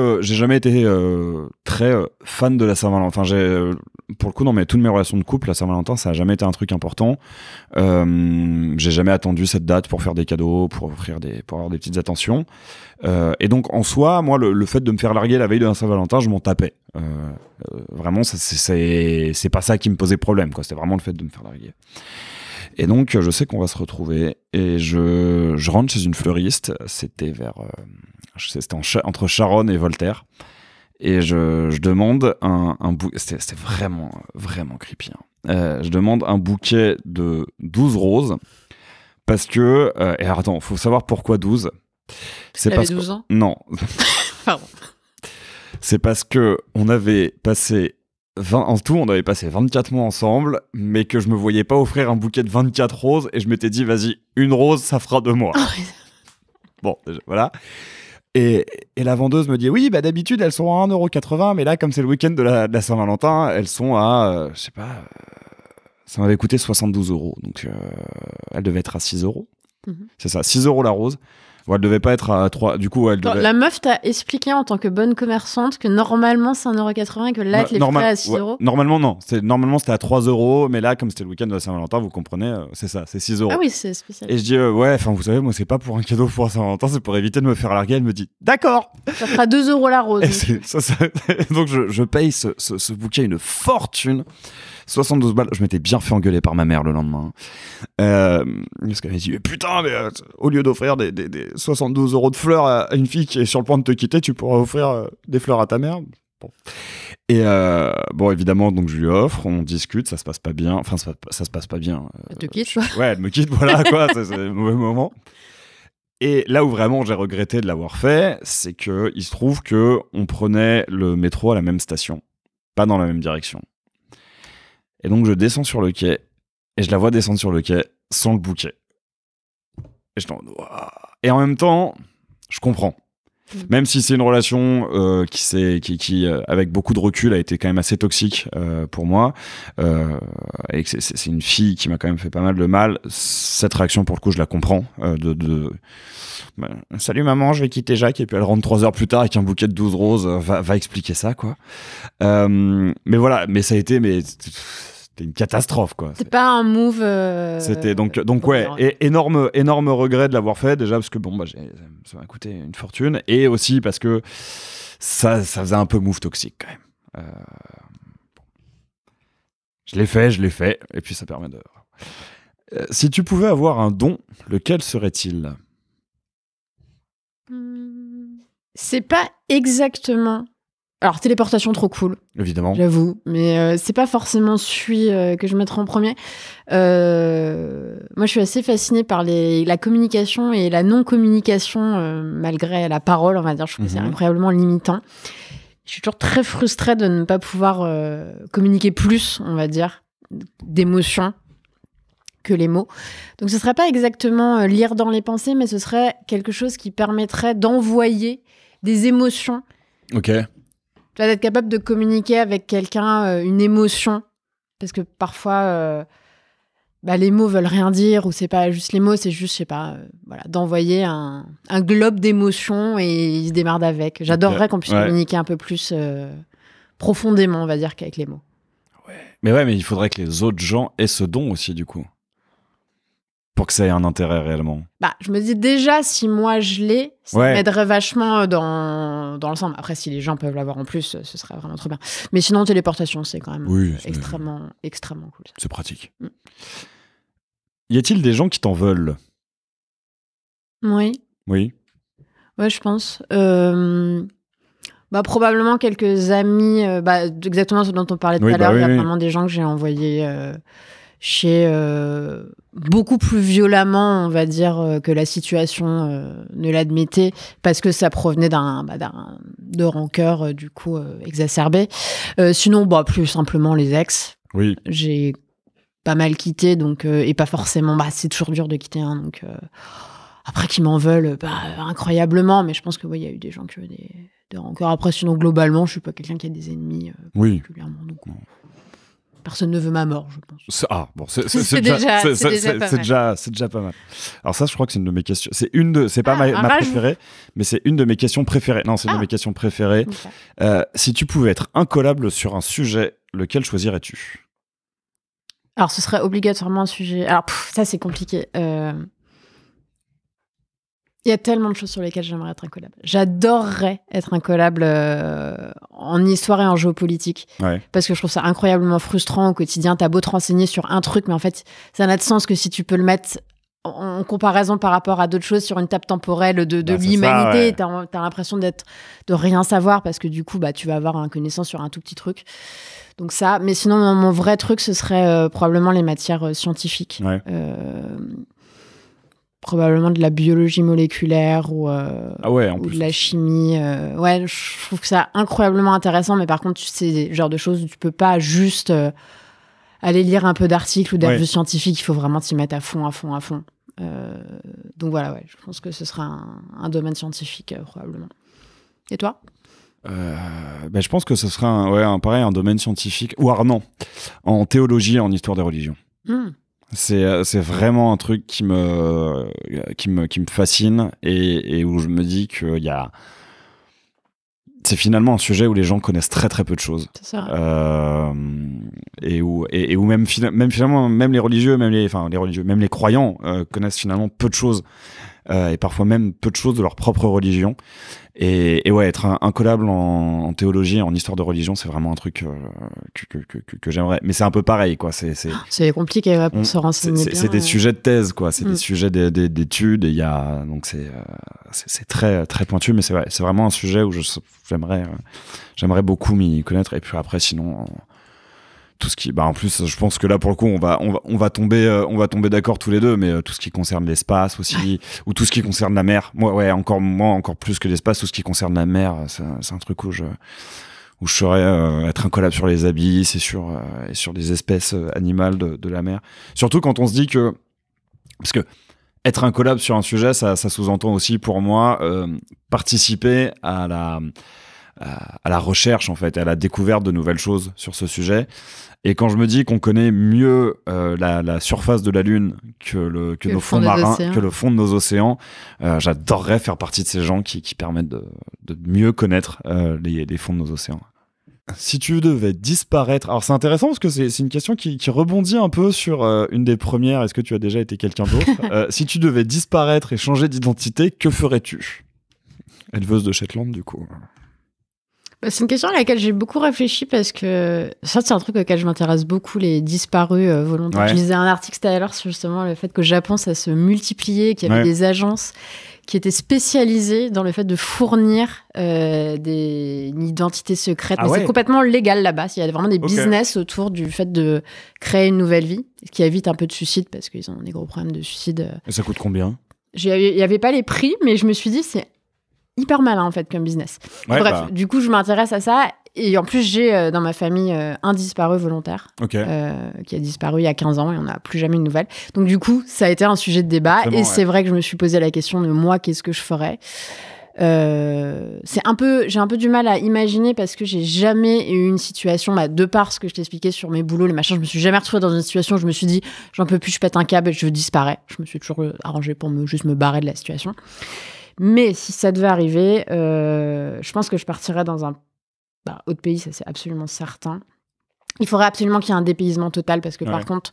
très fan de la Saint-Valentin. Pour le coup, dans toutes mes relations de couple, la Saint-Valentin, ça a jamais été un truc important. J'ai jamais attendu cette date pour faire des cadeaux, pour avoir des petites attentions. Et donc, en soi, moi, le fait de me faire larguer la veille de la Saint-Valentin, je m'en tapais. Vraiment, c'est pas ça qui me posait problème, quoi. C'était vraiment le fait de me faire larguer. Et donc, je sais qu'on va se retrouver et je rentre chez une fleuriste. C'était entre Charonne et Voltaire. Et je demande un bouquet. C'était vraiment, vraiment creepy. Je demande un bouquet de 12 roses parce que... et alors, attends, faut savoir pourquoi 12. C'est parce 12 ans ? Non. Pardon. C'est parce que on avait passé... En tout, on avait passé 24 mois ensemble, mais que je me voyais pas offrir un bouquet de 24 roses, et je m'étais dit, vas-y, une rose, ça fera 2 mois. Bon, déjà, voilà. Et la vendeuse me dit, oui, d'habitude, elles sont à 1,80 €, mais là, comme c'est le week-end de la Saint-Valentin, elles sont à, je sais pas, ça m'avait coûté 72 €, donc elle devait être à 6 €. C'est ça, 6 € la rose. Bon, elle devait pas être à 3. Du coup, elle devait... La meuf t'a expliqué en tant que bonne commerçante que normalement c'est 1,80 € et que là, elle les ferait à 6 €. Ouais, normalement, non. Normalement, c'était à 3 €, mais là, comme c'était le week-end de la Saint-Valentin, vous comprenez, c'est ça, c'est 6 €. Ah oui, c'est spécial. Et je dis, vous savez, moi, c'est pas pour un cadeau pour la Saint-Valentin, c'est pour éviter de me faire larguer. Elle me dit, d'accord. Ça fera 2 € la rose. Donc, je paye ce bouquet une fortune. 72 balles, je m'étais bien fait engueuler par ma mère le lendemain. Parce qu'elle m'a dit, mais putain, au lieu d'offrir des 72 € de fleurs à une fille qui est sur le point de te quitter, tu pourras offrir des fleurs à ta mère. Bon. Et évidemment, donc je lui offre, on discute, ça se passe pas bien. Enfin, ça se passe pas bien. Elle te quitte, quoi. Ouais, elle me quitte, voilà, quoi, c'est le mauvais moment. Et là où vraiment j'ai regretté de l'avoir fait, c'est qu'il se trouve qu'on prenait le métro à la même station, pas dans la même direction. Et donc, je descends sur le quai, et je la vois descendre sur le quai sans le bouquet. Et je t'en... Et en même temps, je comprends. Même si c'est une relation qui avec beaucoup de recul, a été quand même assez toxique pour moi, et que c'est une fille qui m'a quand même fait pas mal de mal, cette réaction, pour le coup, je la comprends. Salut maman, je vais quitter Jacques, et puis elle rentre 3 heures plus tard avec un bouquet de 12 roses, va expliquer ça, quoi. Mais voilà, mais ça a été... C'était une catastrophe, quoi. C'est pas un move. C'était donc ouais, et énorme regret de l'avoir fait, déjà parce que ça m'a coûté une fortune, et aussi parce que ça faisait un peu move toxique quand même. Je l'ai fait, et puis ça permet de... si tu pouvais avoir un don, lequel serait-il ? C'est pas exactement... Alors, téléportation, trop cool. Évidemment. J'avoue. Mais c'est pas forcément celui que je mettrais en premier. Moi, je suis assez fascinée par la communication et la non-communication, malgré la parole, on va dire. Je trouve que c'est incroyablement limitant. Je suis toujours très frustrée de ne pas pouvoir communiquer plus, on va dire, d'émotions que les mots. Donc, ce serait pas exactement lire dans les pensées, mais ce serait quelque chose qui permettrait d'envoyer des émotions. Ok. Tu vas être capable de communiquer avec quelqu'un une émotion, parce que parfois les mots veulent rien dire, ou c'est pas juste les mots, c'est juste, je sais pas, d'envoyer un globe d'émotions et ils se démerdent avec. J'adorerais qu'on puisse communiquer un peu plus profondément, on va dire, qu'avec les mots. Ouais. Mais il faudrait que les autres gens aient ce don aussi, du coup. Pour que ça ait un intérêt réellement. Bah, je me dis déjà, si moi je l'ai, ça m'aiderait vachement dans l'ensemble. Après, si les gens peuvent l'avoir en plus, ce serait vraiment trop bien. Mais sinon, téléportation, c'est quand même extrêmement cool. Ça. C'est pratique. Y a-t-il des gens qui t'en veulent? Oui. Oui. Ouais, je pense. Probablement quelques amis, exactement ce dont on parlait tout à l'heure. Il y a vraiment des gens que j'ai envoyés chez beaucoup plus violemment, on va dire, que la situation ne l'admettait, parce que ça provenait de rancœur, du coup, exacerbé. Sinon, plus simplement les ex. Oui. J'ai pas mal quitté, donc, et pas forcément... c'est toujours dur de quitter, hein, donc... Après, qu'ils m'en veulent, incroyablement, mais je pense que il y a eu des gens qui ont des rancœurs. Après, sinon, globalement, je suis pas quelqu'un qui a des ennemis particulièrement. Donc, personne ne veut ma mort, je pense. C'est déjà pas mal. Alors ça, je crois que c'est une de mes questions. C'est pas ma préférée, mais c'est une de mes questions préférées. Non, c'est une de mes questions préférées. Okay. Si tu pouvais être incollable sur un sujet, lequel choisirais-tu? Alors, ce serait obligatoirement un sujet... Alors, ça, c'est compliqué. Il y a tellement de choses sur lesquelles j'aimerais être incollable. J'adorerais être incollable en histoire et en géopolitique. Parce que je trouve ça incroyablement frustrant au quotidien. T'as beau te renseigner sur un truc, mais en fait, ça n'a de sens que si tu peux le mettre en comparaison par rapport à d'autres choses sur une table temporelle de l'humanité. T'as l'impression de rien savoir parce que du coup, tu vas avoir une connaissance sur un tout petit truc. Donc ça. Mais sinon, mon vrai truc, ce serait probablement les matières scientifiques. Probablement de la biologie moléculaire ou de la chimie. Je trouve que c'est incroyablement intéressant, mais par contre, c'est le genre de choses où tu peux pas juste aller lire un peu d'articles ou de revues scientifiques. Il faut vraiment t'y mettre à fond. Donc voilà, je pense que ce sera un domaine scientifique, probablement. Et toi? Je pense que ce sera un domaine scientifique, ou non, en théologie et en histoire des religions. C'est vraiment un truc qui me fascine et où je me dis que c'est finalement un sujet où les gens connaissent très très peu de choses. C'est ça. Et où même finalement même les religieux, même les croyants connaissent finalement peu de choses. Et parfois même peu de choses de leur propre religion. Et être incollable en théologie, en histoire de religion, c'est vraiment un truc que j'aimerais. Mais c'est un peu pareil, quoi. C'est compliqué pour se renseigner bien. C'est des sujets de thèse, quoi. C'est des sujets d'études. Et donc c'est très très pointu, mais c'est vraiment un sujet où j'aimerais beaucoup m'y connaître. Et puis après, sinon. Tout ce qui en plus je pense que là pour le coup on va tomber d'accord tous les deux, mais tout ce qui concerne l'espace aussi ou tout ce qui concerne la mer, encore plus que l'espace, tout ce qui concerne la mer, c'est un truc où je saurais être incollable sur les abysses et sur des espèces animales de la mer, surtout quand on se dit que, parce que être incollable sur un sujet, ça sous-entend aussi pour moi participer à la recherche, en fait, à la découverte de nouvelles choses sur ce sujet. Et quand je me dis qu'on connaît mieux la surface de la Lune que nos fonds marins, que le fond de nos océans, j'adorerais faire partie de ces gens qui permettent de mieux connaître les fonds de nos océans. Si tu devais disparaître... Alors c'est intéressant parce que c'est une question qui rebondit un peu sur une des premières. Est-ce que tu as déjà été quelqu'un d'autre? Si tu devais disparaître et changer d'identité, que ferais-tu? Éleveuse de Shetland, du coup. C'est une question à laquelle j'ai beaucoup réfléchi parce que ça, c'est un truc auquel je m'intéresse beaucoup, les disparus volontaires. Ouais. Je lisais un article tout à l'heure sur justement le fait que au Japon, ça se multipliait, qu'il y avait des agences qui étaient spécialisées dans le fait de fournir une identité secrète. Mais c'est complètement légal là-bas. Il y a vraiment des business autour du fait de créer une nouvelle vie, ce qui évite un peu de suicide parce qu'ils ont des gros problèmes de suicide. Et ça coûte combien? Il n'y avait pas les prix, mais je me suis dit, c'est hyper malin en fait comme business. Bref, du coup je m'intéresse à ça et en plus j'ai dans ma famille un disparu volontaire qui a disparu il y a 15 ans et on n'a plus jamais de nouvelles. Donc du coup ça a été un sujet de débat et c'est vrai que je me suis posé la question de moi qu'est-ce que je ferais. J'ai un peu du mal à imaginer parce que j'ai jamais eu une situation de par ce que je t'expliquais sur mes boulots, les machins, je me suis jamais retrouvée dans une situation où je me suis dit j'en peux plus, je pète un câble et je disparais. Je me suis toujours arrangée pour juste me barrer de la situation. Mais si ça devait arriver, je pense que je partirais dans un autre pays, ça c'est absolument certain. Il faudrait absolument qu'il y ait un dépaysement total parce que par contre,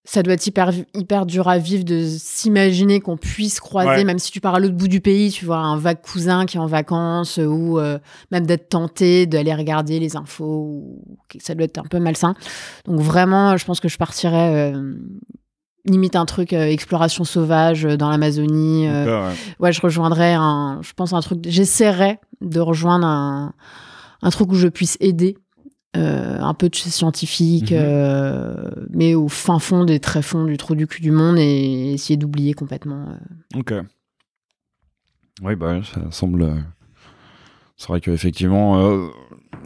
ça doit être hyper dur à vivre de s'imaginer qu'on puisse croiser, même si tu pars à l'autre bout du pays, tu vois un vague cousin qui est en vacances ou même d'être tenté d'aller regarder les infos. Ça doit être un peu malsain. Donc vraiment, je pense que je partirais limite un truc exploration sauvage dans l'Amazonie. Je rejoindrais je pense un truc. J'essaierais de rejoindre un truc où je puisse aider. Un peu de scientifique, mais au fin fond des tréfonds du trou du cul du monde et essayer d'oublier complètement. Ok. Oui, bah, ça semble. C'est vrai qu'effectivement,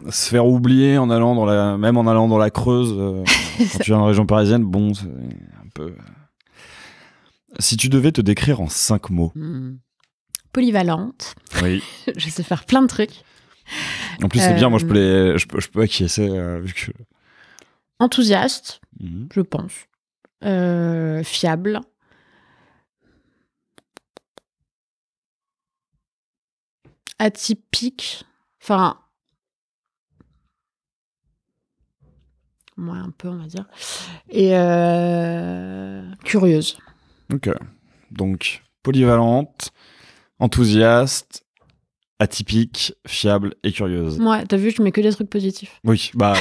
se faire oublier en allant même en allant dans la Creuse, quand tu viens de région parisienne, bon, c'est un peu. Si tu devais te décrire en 5 mots. Polyvalente. Oui. Je sais faire plein de trucs. En plus, c'est bien, moi je peux acquiescer vu que... Enthousiaste, je pense. Fiable. Atypique. Enfin, moi un peu, on va dire. Et curieuse. Ok. Donc, polyvalente, enthousiaste, atypique, fiable et curieuse. Ouais, t'as vu, je mets que des trucs positifs. Oui, bah...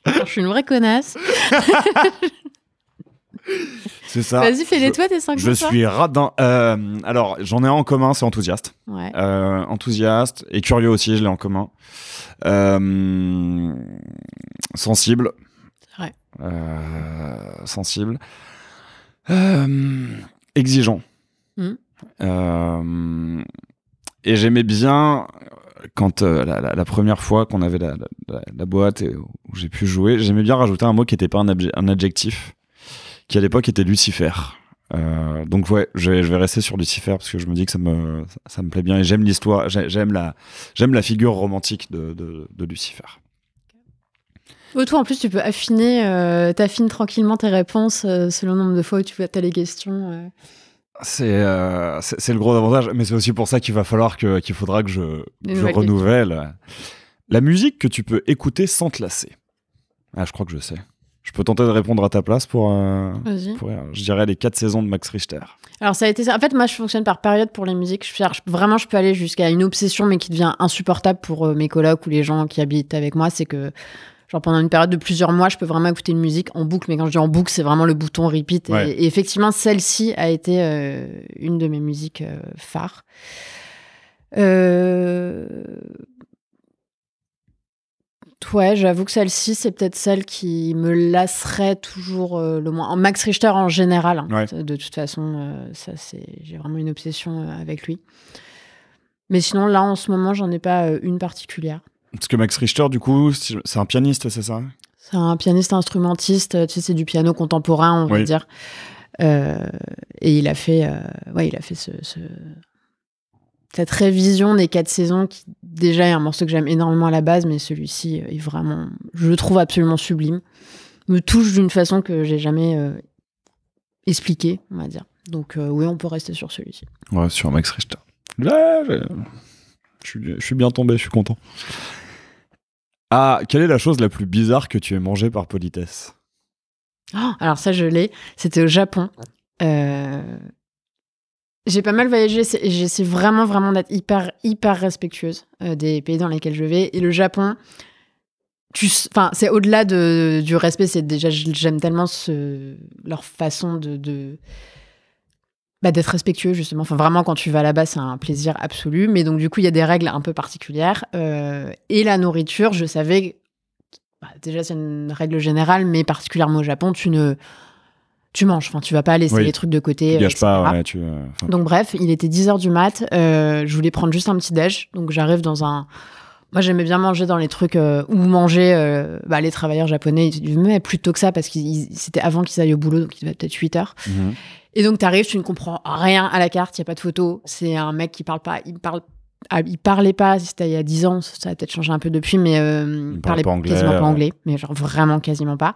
Je suis une vraie connasse. C'est ça. Vas-y, fais-les toi tes 5 mots. Je suis radin. Alors, j'en ai un en commun, c'est enthousiaste. Ouais. Enthousiaste et curieux aussi, je l'ai en commun. Sensible. C'est vrai. Sensible. Exigeant. Et j'aimais bien quand la première fois qu'on avait la boîte et où j'ai pu jouer, j'aimais bien rajouter un mot qui n'était pas un adjectif, qui à l'époque était Lucifer. Donc ouais, je vais rester sur Lucifer parce que je me dis que ça me plaît bien et j'aime l'histoire, j'aime la figure romantique de Lucifer. Toi, en plus, tu peux t'affines tranquillement tes réponses selon le nombre de fois où tu as les questions. C'est le gros avantage, mais c'est aussi pour ça qu'il faudra que je renouvelle. La musique que tu peux écouter sans te lasser. Ah, je crois que je sais. Je peux tenter de répondre à ta place Vas-y. Je dirais les 4 saisons de Max Richter. Alors ça a été ça. En fait, moi, je fonctionne par période pour les musiques. Je peux aller jusqu'à une obsession, mais qui devient insupportable pour mes colocs ou les gens qui habitent avec moi. C'est que genre pendant une période de plusieurs mois, je peux vraiment écouter une musique en boucle. Mais quand je dis en boucle, c'est vraiment le bouton repeat. Ouais. Et effectivement, celle-ci a été une de mes musiques phares. Ouais, j'avoue que celle-ci, c'est peut-être celle qui me lasserait toujours le moins. Max Richter en général, hein. Ouais. De toute façon, j'ai vraiment une obsession avec lui. Mais sinon, là, en ce moment, j'en ai pas une particulière. Parce que Max Richter, du coup, c'est un pianiste, c'est ça ? C'est un pianiste instrumentiste, tu sais, c'est du piano contemporain, on va dire. Et il a fait cette révision des 4 saisons qui déjà est un morceau que j'aime énormément à la base, mais celui-ci est vraiment, je le trouve absolument sublime, me touche d'une façon que j'ai jamais expliquée, on va dire. Donc oui, on peut rester sur celui-ci. Ouais, sur Max Richter. Là, je suis bien tombé, je suis content. Ah, quelle est la chose la plus bizarre que tu aies mangée par politesse ? Alors ça, je l'ai. C'était au Japon. J'ai pas mal voyagé, j'essaie vraiment, vraiment d'être hyper, hyper respectueuse des pays dans lesquels je vais. Et le Japon, c'est au-delà du respect, c'est déjà, j'aime tellement leur façon d'être respectueux, justement. Enfin, vraiment, quand tu vas là-bas, c'est un plaisir absolu. Mais donc, du coup, il y a des règles un peu particulières. Et la nourriture, je savais... déjà, c'est une règle générale, mais particulièrement au Japon, tu manges, enfin, tu vas pas laisser les trucs de côté. Tu gâches pas, ouais, Donc bref, il était 10h du mat, je voulais prendre juste un petit déj, donc j'arrive dans un... Moi, j'aimais bien manger dans les trucs où manger les travailleurs japonais, ils disaient, mais plus tôt que ça, parce que c'était avant qu'ils aillent au boulot, donc il devait peut-être 8h. Mm-hmm. Et donc t'arrives, tu ne comprends rien à la carte, il n'y a pas de photo, c'est un mec qui parle pas, il parlait pas, c'était il y a 10 ans, ça a peut-être changé un peu depuis, mais il parlait quasiment pas anglais, mais genre vraiment quasiment pas.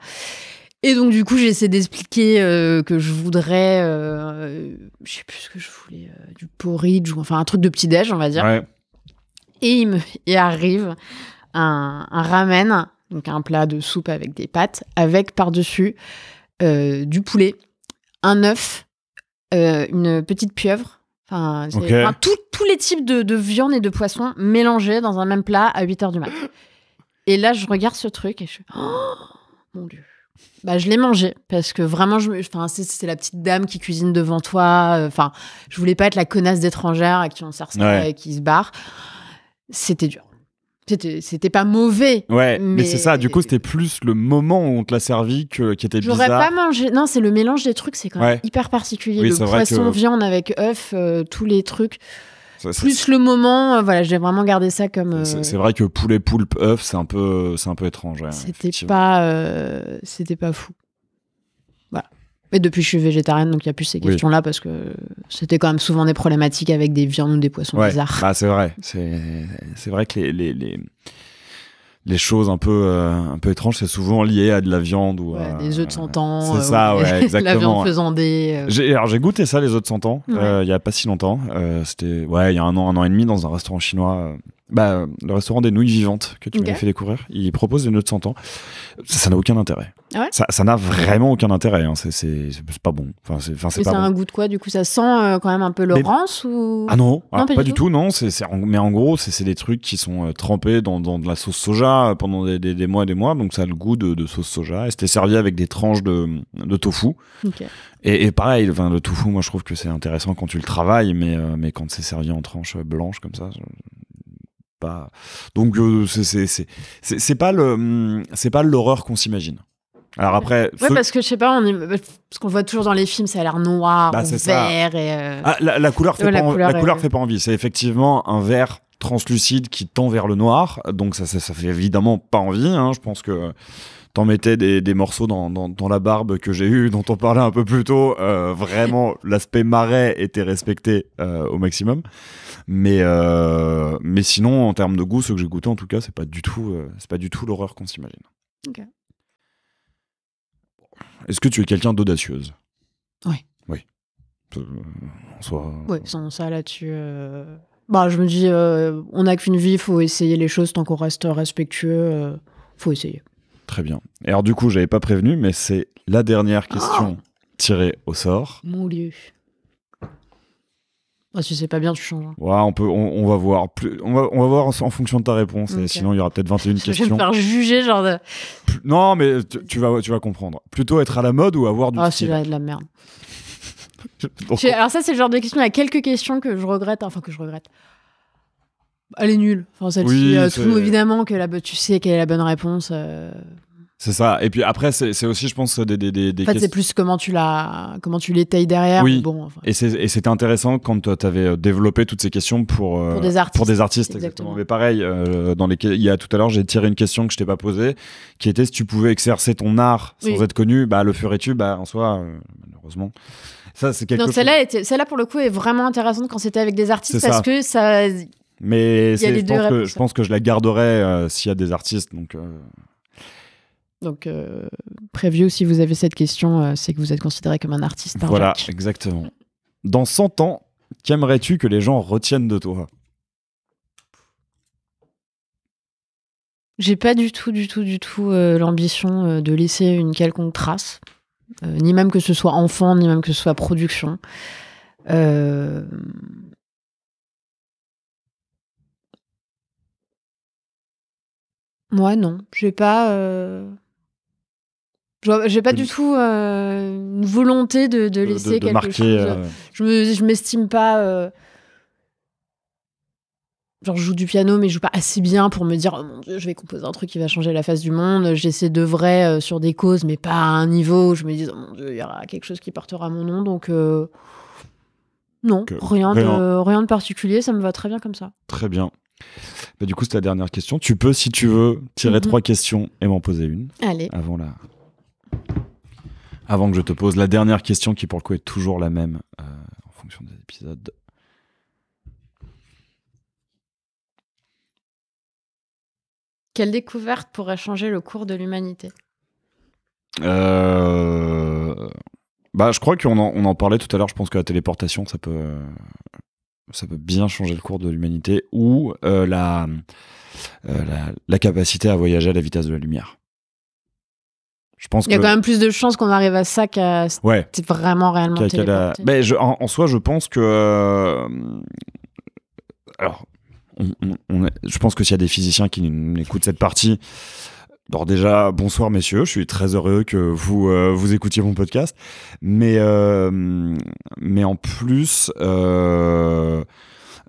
Et donc, du coup, j'essaie d'expliquer que je voudrais, je sais plus ce que je voulais, du porridge, ou enfin un truc de petit-déj, on va dire. Ouais. Et il arrive un ramen donc un plat de soupe avec des pâtes, avec par-dessus du poulet, un œuf, une petite pieuvre. Enfin, tous les types de viande et de poisson mélangés dans un même plat à 8h du mat. Et là, je regarde ce truc et je suis... Oh, mon Dieu. Bah, je l'ai mangé parce que vraiment, c'est la petite dame qui cuisine devant toi. Enfin, je voulais pas être la connasse d'étrangère à qui on sert ça et qui se barre. C'était dur. C'était pas mauvais. Ouais, mais c'est ça. Du coup, c'était plus le moment où on te l'a servi qui était bizarre. J'aurais pas mangé. Non, c'est le mélange des trucs, c'est quand même hyper particulier. Oui, le poisson, viande avec œuf, tous les trucs. Plus le moment, voilà, j'ai vraiment gardé ça comme. C'est vrai que poulet, poulpe, œuf, c'est un peu étrange. Ouais, c'était pas fou. Voilà. Et depuis, je suis végétarienne, donc il n'y a plus ces questions-là parce que c'était quand même souvent des problématiques avec des viandes ou des poissons bizarres. Bah, c'est vrai. C'est vrai que les choses un peu étranges, c'est souvent lié à de la viande ou des œufs de 100 ans. C'est ça, exactement. La viande faisandée. J'ai goûté ça, les œufs de 100 ans, il y a pas si longtemps. C'était il y a un an et demi dans un restaurant chinois. Le restaurant des nouilles vivantes que tu m'avais fait découvrir, il propose des œufs de 100 ans. Ça n'a aucun intérêt. Ah ouais, ça n'a vraiment aucun intérêt. Hein. C'est pas bon. C'est pas ça a un goût de quoi, du coup? Ça sent quand même un peu le rance ou... Ah non, pas du tout. Non. Mais en gros, c'est des trucs qui sont trempés dans de la sauce soja pendant des mois et des mois. Donc ça a le goût de sauce soja. Et c'était servi avec des tranches de tofu. Okay. Et pareil, le tofu, moi je trouve que c'est intéressant quand tu le travailles, mais quand c'est servi en tranches blanches comme ça... Pas... Donc c'est pas l'horreur qu'on s'imagine. Alors après, parce que je sais pas, parce qu'on voit toujours dans les films, ça a l'air noir, ou vert et. La couleur fait pas envie. C'est effectivement un vert translucide qui tend vers le noir, donc ça fait évidemment pas envie. Hein. Je pense que t'en mettais des morceaux dans la barbe que j'ai eue, dont on parlait un peu plus tôt. Vraiment, l'aspect marais était respecté au maximum. Mais sinon, en termes de goût, ce que j'ai goûté, en tout cas, c'est pas du tout l'horreur qu'on s'imagine. Ok. Est-ce que tu es quelqu'un d'audacieuse? Oui. En soi... Oui, sans ça là-dessus. Je me dis, on n'a qu'une vie, il faut essayer les choses tant qu'on reste respectueux. Faut essayer. Très bien. Et alors, du coup, j'avais pas prévenu, mais c'est la dernière question tirée au sort. Mon Dieu. Si c'est pas bien, tu changes. Ouais, on va voir. On va voir en fonction de ta réponse. Okay. Et sinon, il y aura peut-être 21 questions. Je vais me faire juger, genre de... Non, mais tu vas comprendre. Plutôt être à la mode ou avoir du style. C'est de la merde. Alors ça, c'est le genre de question. Il y a quelques questions que je regrette. Elle est nulle. Enfin, celle-ci, tout évidemment que tu sais quelle est la bonne réponse. C'est ça. Et puis après, c'est aussi, je pense, des en fait, c'est plus comment tu l'étayes derrière. Oui. Bon, et c'était intéressant quand tu avais développé toutes ces questions pour des artistes. Exactement. Mais pareil, il y a tout à l'heure, j'ai tiré une question que je t'ai pas posée, qui était si tu pouvais exercer ton art sans être connu, le ferais-tu? En soi, malheureusement. Ça, c'est quelque chose. Celle-là, pour le coup, est vraiment intéressante quand c'était avec des artistes parce que ça. Mais je pense que je la garderai s'il y a des artistes. Donc, preview, si vous avez cette question, c'est que vous êtes considéré comme un artiste. Voilà, exactement. Dans 100 ans, qu'aimerais-tu que les gens retiennent de toi? J'ai pas du tout l'ambition de laisser une quelconque trace, ni même que ce soit enfant, ni même que ce soit production. Moi, non. J'ai pas du tout une volonté de laisser quelque marquer, chose. Je m'estime pas... je joue du piano, mais je joue pas assez bien pour me dire « Oh mon Dieu, je vais composer un truc qui va changer la face du monde. » J'essaie d'œuvrer sur des causes, mais pas à un niveau où je me dis « Oh mon Dieu, il y aura quelque chose qui portera mon nom. » Donc, non, rien de particulier. Ça me va très bien comme ça. Très bien. Du coup, c'est la dernière question. Tu peux, si tu veux, tirer 3 questions et m'en poser une. Allez. Avant que je te pose la dernière question, qui pour le coup est toujours la même en fonction des épisodes. Quelle découverte pourrait changer le cours de l'humanité? Je crois qu'on en parlait tout à l'heure. Je pense que la téléportation, ça peut bien changer le cours de l'humanité, ou la capacité à voyager à la vitesse de la lumière. Je pense il y a quand même plus de chances qu'on arrive à ça qu'à c'est vraiment réellement téléporté. En soi, je pense que... alors, je pense que s'il y a des physiciens qui écoutent cette partie... Alors déjà, bonsoir messieurs, je suis très heureux que vous écoutiez mon podcast. Mais en plus...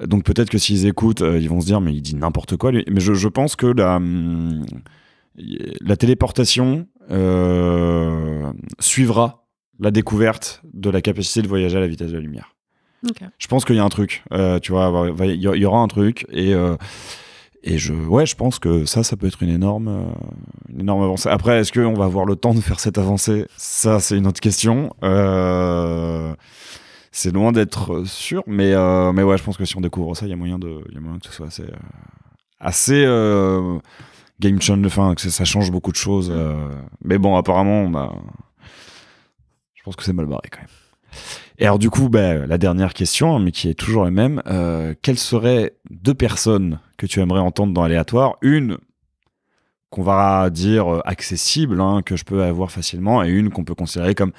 donc peut-être que s'ils écoutent, ils vont se dire mais il dit n'importe quoi lui. Mais je pense que la téléportation suivra la découverte de la capacité de voyager à la vitesse de la lumière. Okay. Je pense qu'il y a un truc, tu vois, il y aura un truc et je pense que ça peut être une énorme avancée. Après, est-ce qu'on va avoir le temps de faire cette avancée ? Ça, c'est une autre question. C'est loin d'être sûr, mais ouais, je pense que si on découvre ça, il y a moyen que ce soit assez game changer, enfin que ça change beaucoup de choses. Mais bon, apparemment, je pense que c'est mal barré quand même. Et alors du coup, la dernière question, mais qui est toujours la même, quelles seraient 2 personnes que tu aimerais entendre dans Aléatoire ? Une qu'on va dire accessible, que je peux avoir facilement, et une qu'on peut considérer comme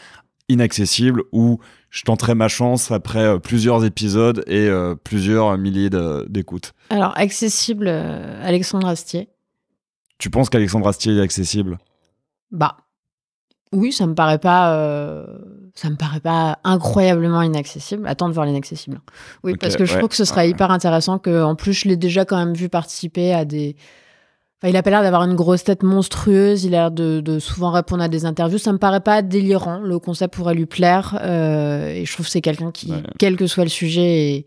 inaccessible, où je tenterai ma chance après plusieurs épisodes et plusieurs milliers d'écoutes. Alors, accessible, Alexandre Astier. Tu penses qu'Alexandre Astier est accessible ? Oui, ça me paraît pas incroyablement inaccessible. Attends de voir l'inaccessible. Oui, okay, parce que je trouve que ce serait hyper intéressant en plus, je l'ai déjà quand même vu participer à des... Enfin, il a pas l'air d'avoir une grosse tête monstrueuse, il a l'air de souvent répondre à des interviews. Ça me paraît pas délirant, le concept pourrait lui plaire. Et je trouve que c'est quelqu'un qui, quel que soit le sujet, est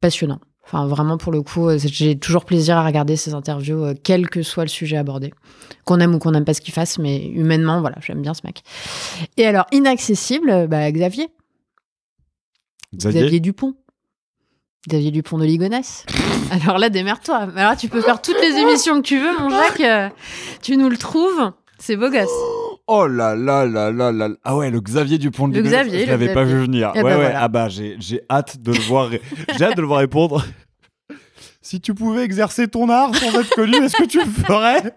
passionnant. Enfin, vraiment, pour le coup, j'ai toujours plaisir à regarder ces interviews, quel que soit le sujet abordé. Qu'on aime ou qu'on n'aime pas ce qu'il fasse, mais humainement, voilà, j'aime bien ce mec. Et alors, inaccessible, Xavier. Xavier Dupont. Xavier Dupont de Ligonnès. Alors là, démerde-toi. Alors, tu peux faire toutes les émissions que tu veux, mon Jacques. Tu nous le trouves. C'est beau gosse. Oh là là là là là. Ah ouais, le Xavier Dupont de Ligonnès. Je l'avais pas vu venir. Ouais, voilà. Ah bah, j'ai hâte de le voir. J'ai hâte de le voir répondre. Si tu pouvais exercer ton art sans être connu, est-ce que tu le ferais ?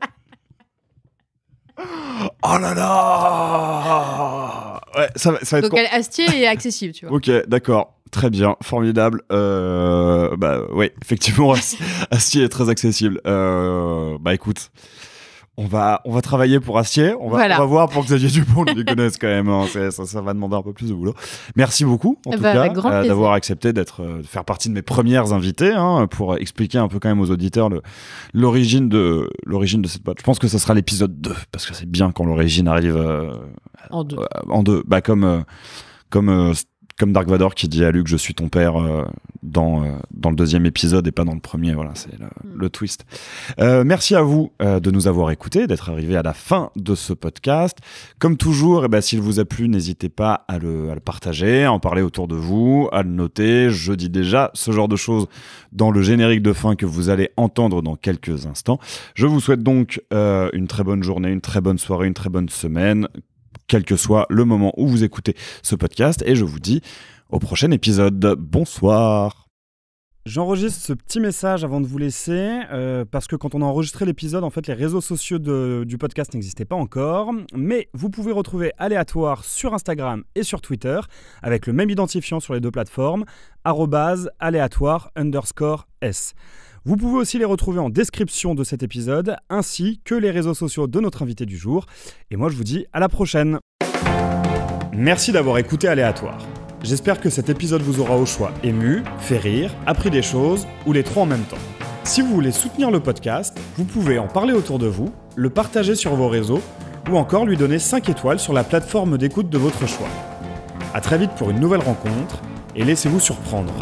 Oh là là. Ouais, ça va être... Donc, Astier est accessible, tu vois. Ok, d'accord. Très bien, formidable. Ouais, effectivement, Astier est très accessible. Écoute, on va travailler pour Astier. On va voir pour Xavier Dupont de Ligonnès quand même. Hein. Ça va demander un peu plus de boulot. Merci beaucoup, en tout cas, d'avoir accepté de faire partie de mes premières invités, pour expliquer un peu quand même aux auditeurs l'origine de cette boîte. Je pense que ce sera l'épisode 2, parce que c'est bien quand l'origine arrive en deux. Comme Dark Vador qui dit à Luke « Je suis ton père » dans le 2e épisode et pas dans le premier. Voilà, c'est le twist. Merci à vous de nous avoir écoutés, d'être arrivés à la fin de ce podcast. Comme toujours, s'il vous a plu, n'hésitez pas à le partager, à en parler autour de vous, à le noter. Je dis déjà ce genre de choses dans le générique de fin que vous allez entendre dans quelques instants. Je vous souhaite donc une très bonne journée, une très bonne soirée, une très bonne semaine, quel que soit le moment où vous écoutez ce podcast, et je vous dis au prochain épisode. Bonsoir. J'enregistre ce petit message avant de vous laisser, parce que quand on a enregistré l'épisode, en fait, les réseaux sociaux du podcast n'existaient pas encore, mais vous pouvez retrouver Aléatoire sur Instagram et sur Twitter, avec le même identifiant sur les 2 plateformes, @aléatoire_s. Vous pouvez aussi les retrouver en description de cet épisode, ainsi que les réseaux sociaux de notre invité du jour. Et moi, je vous dis à la prochaine. Merci d'avoir écouté Aléatoire. J'espère que cet épisode vous aura au choix ému, fait rire, appris des choses, ou les 3 en même temps. Si vous voulez soutenir le podcast, vous pouvez en parler autour de vous, le partager sur vos réseaux, ou encore lui donner 5 étoiles sur la plateforme d'écoute de votre choix. À très vite pour une nouvelle rencontre, et laissez-vous surprendre.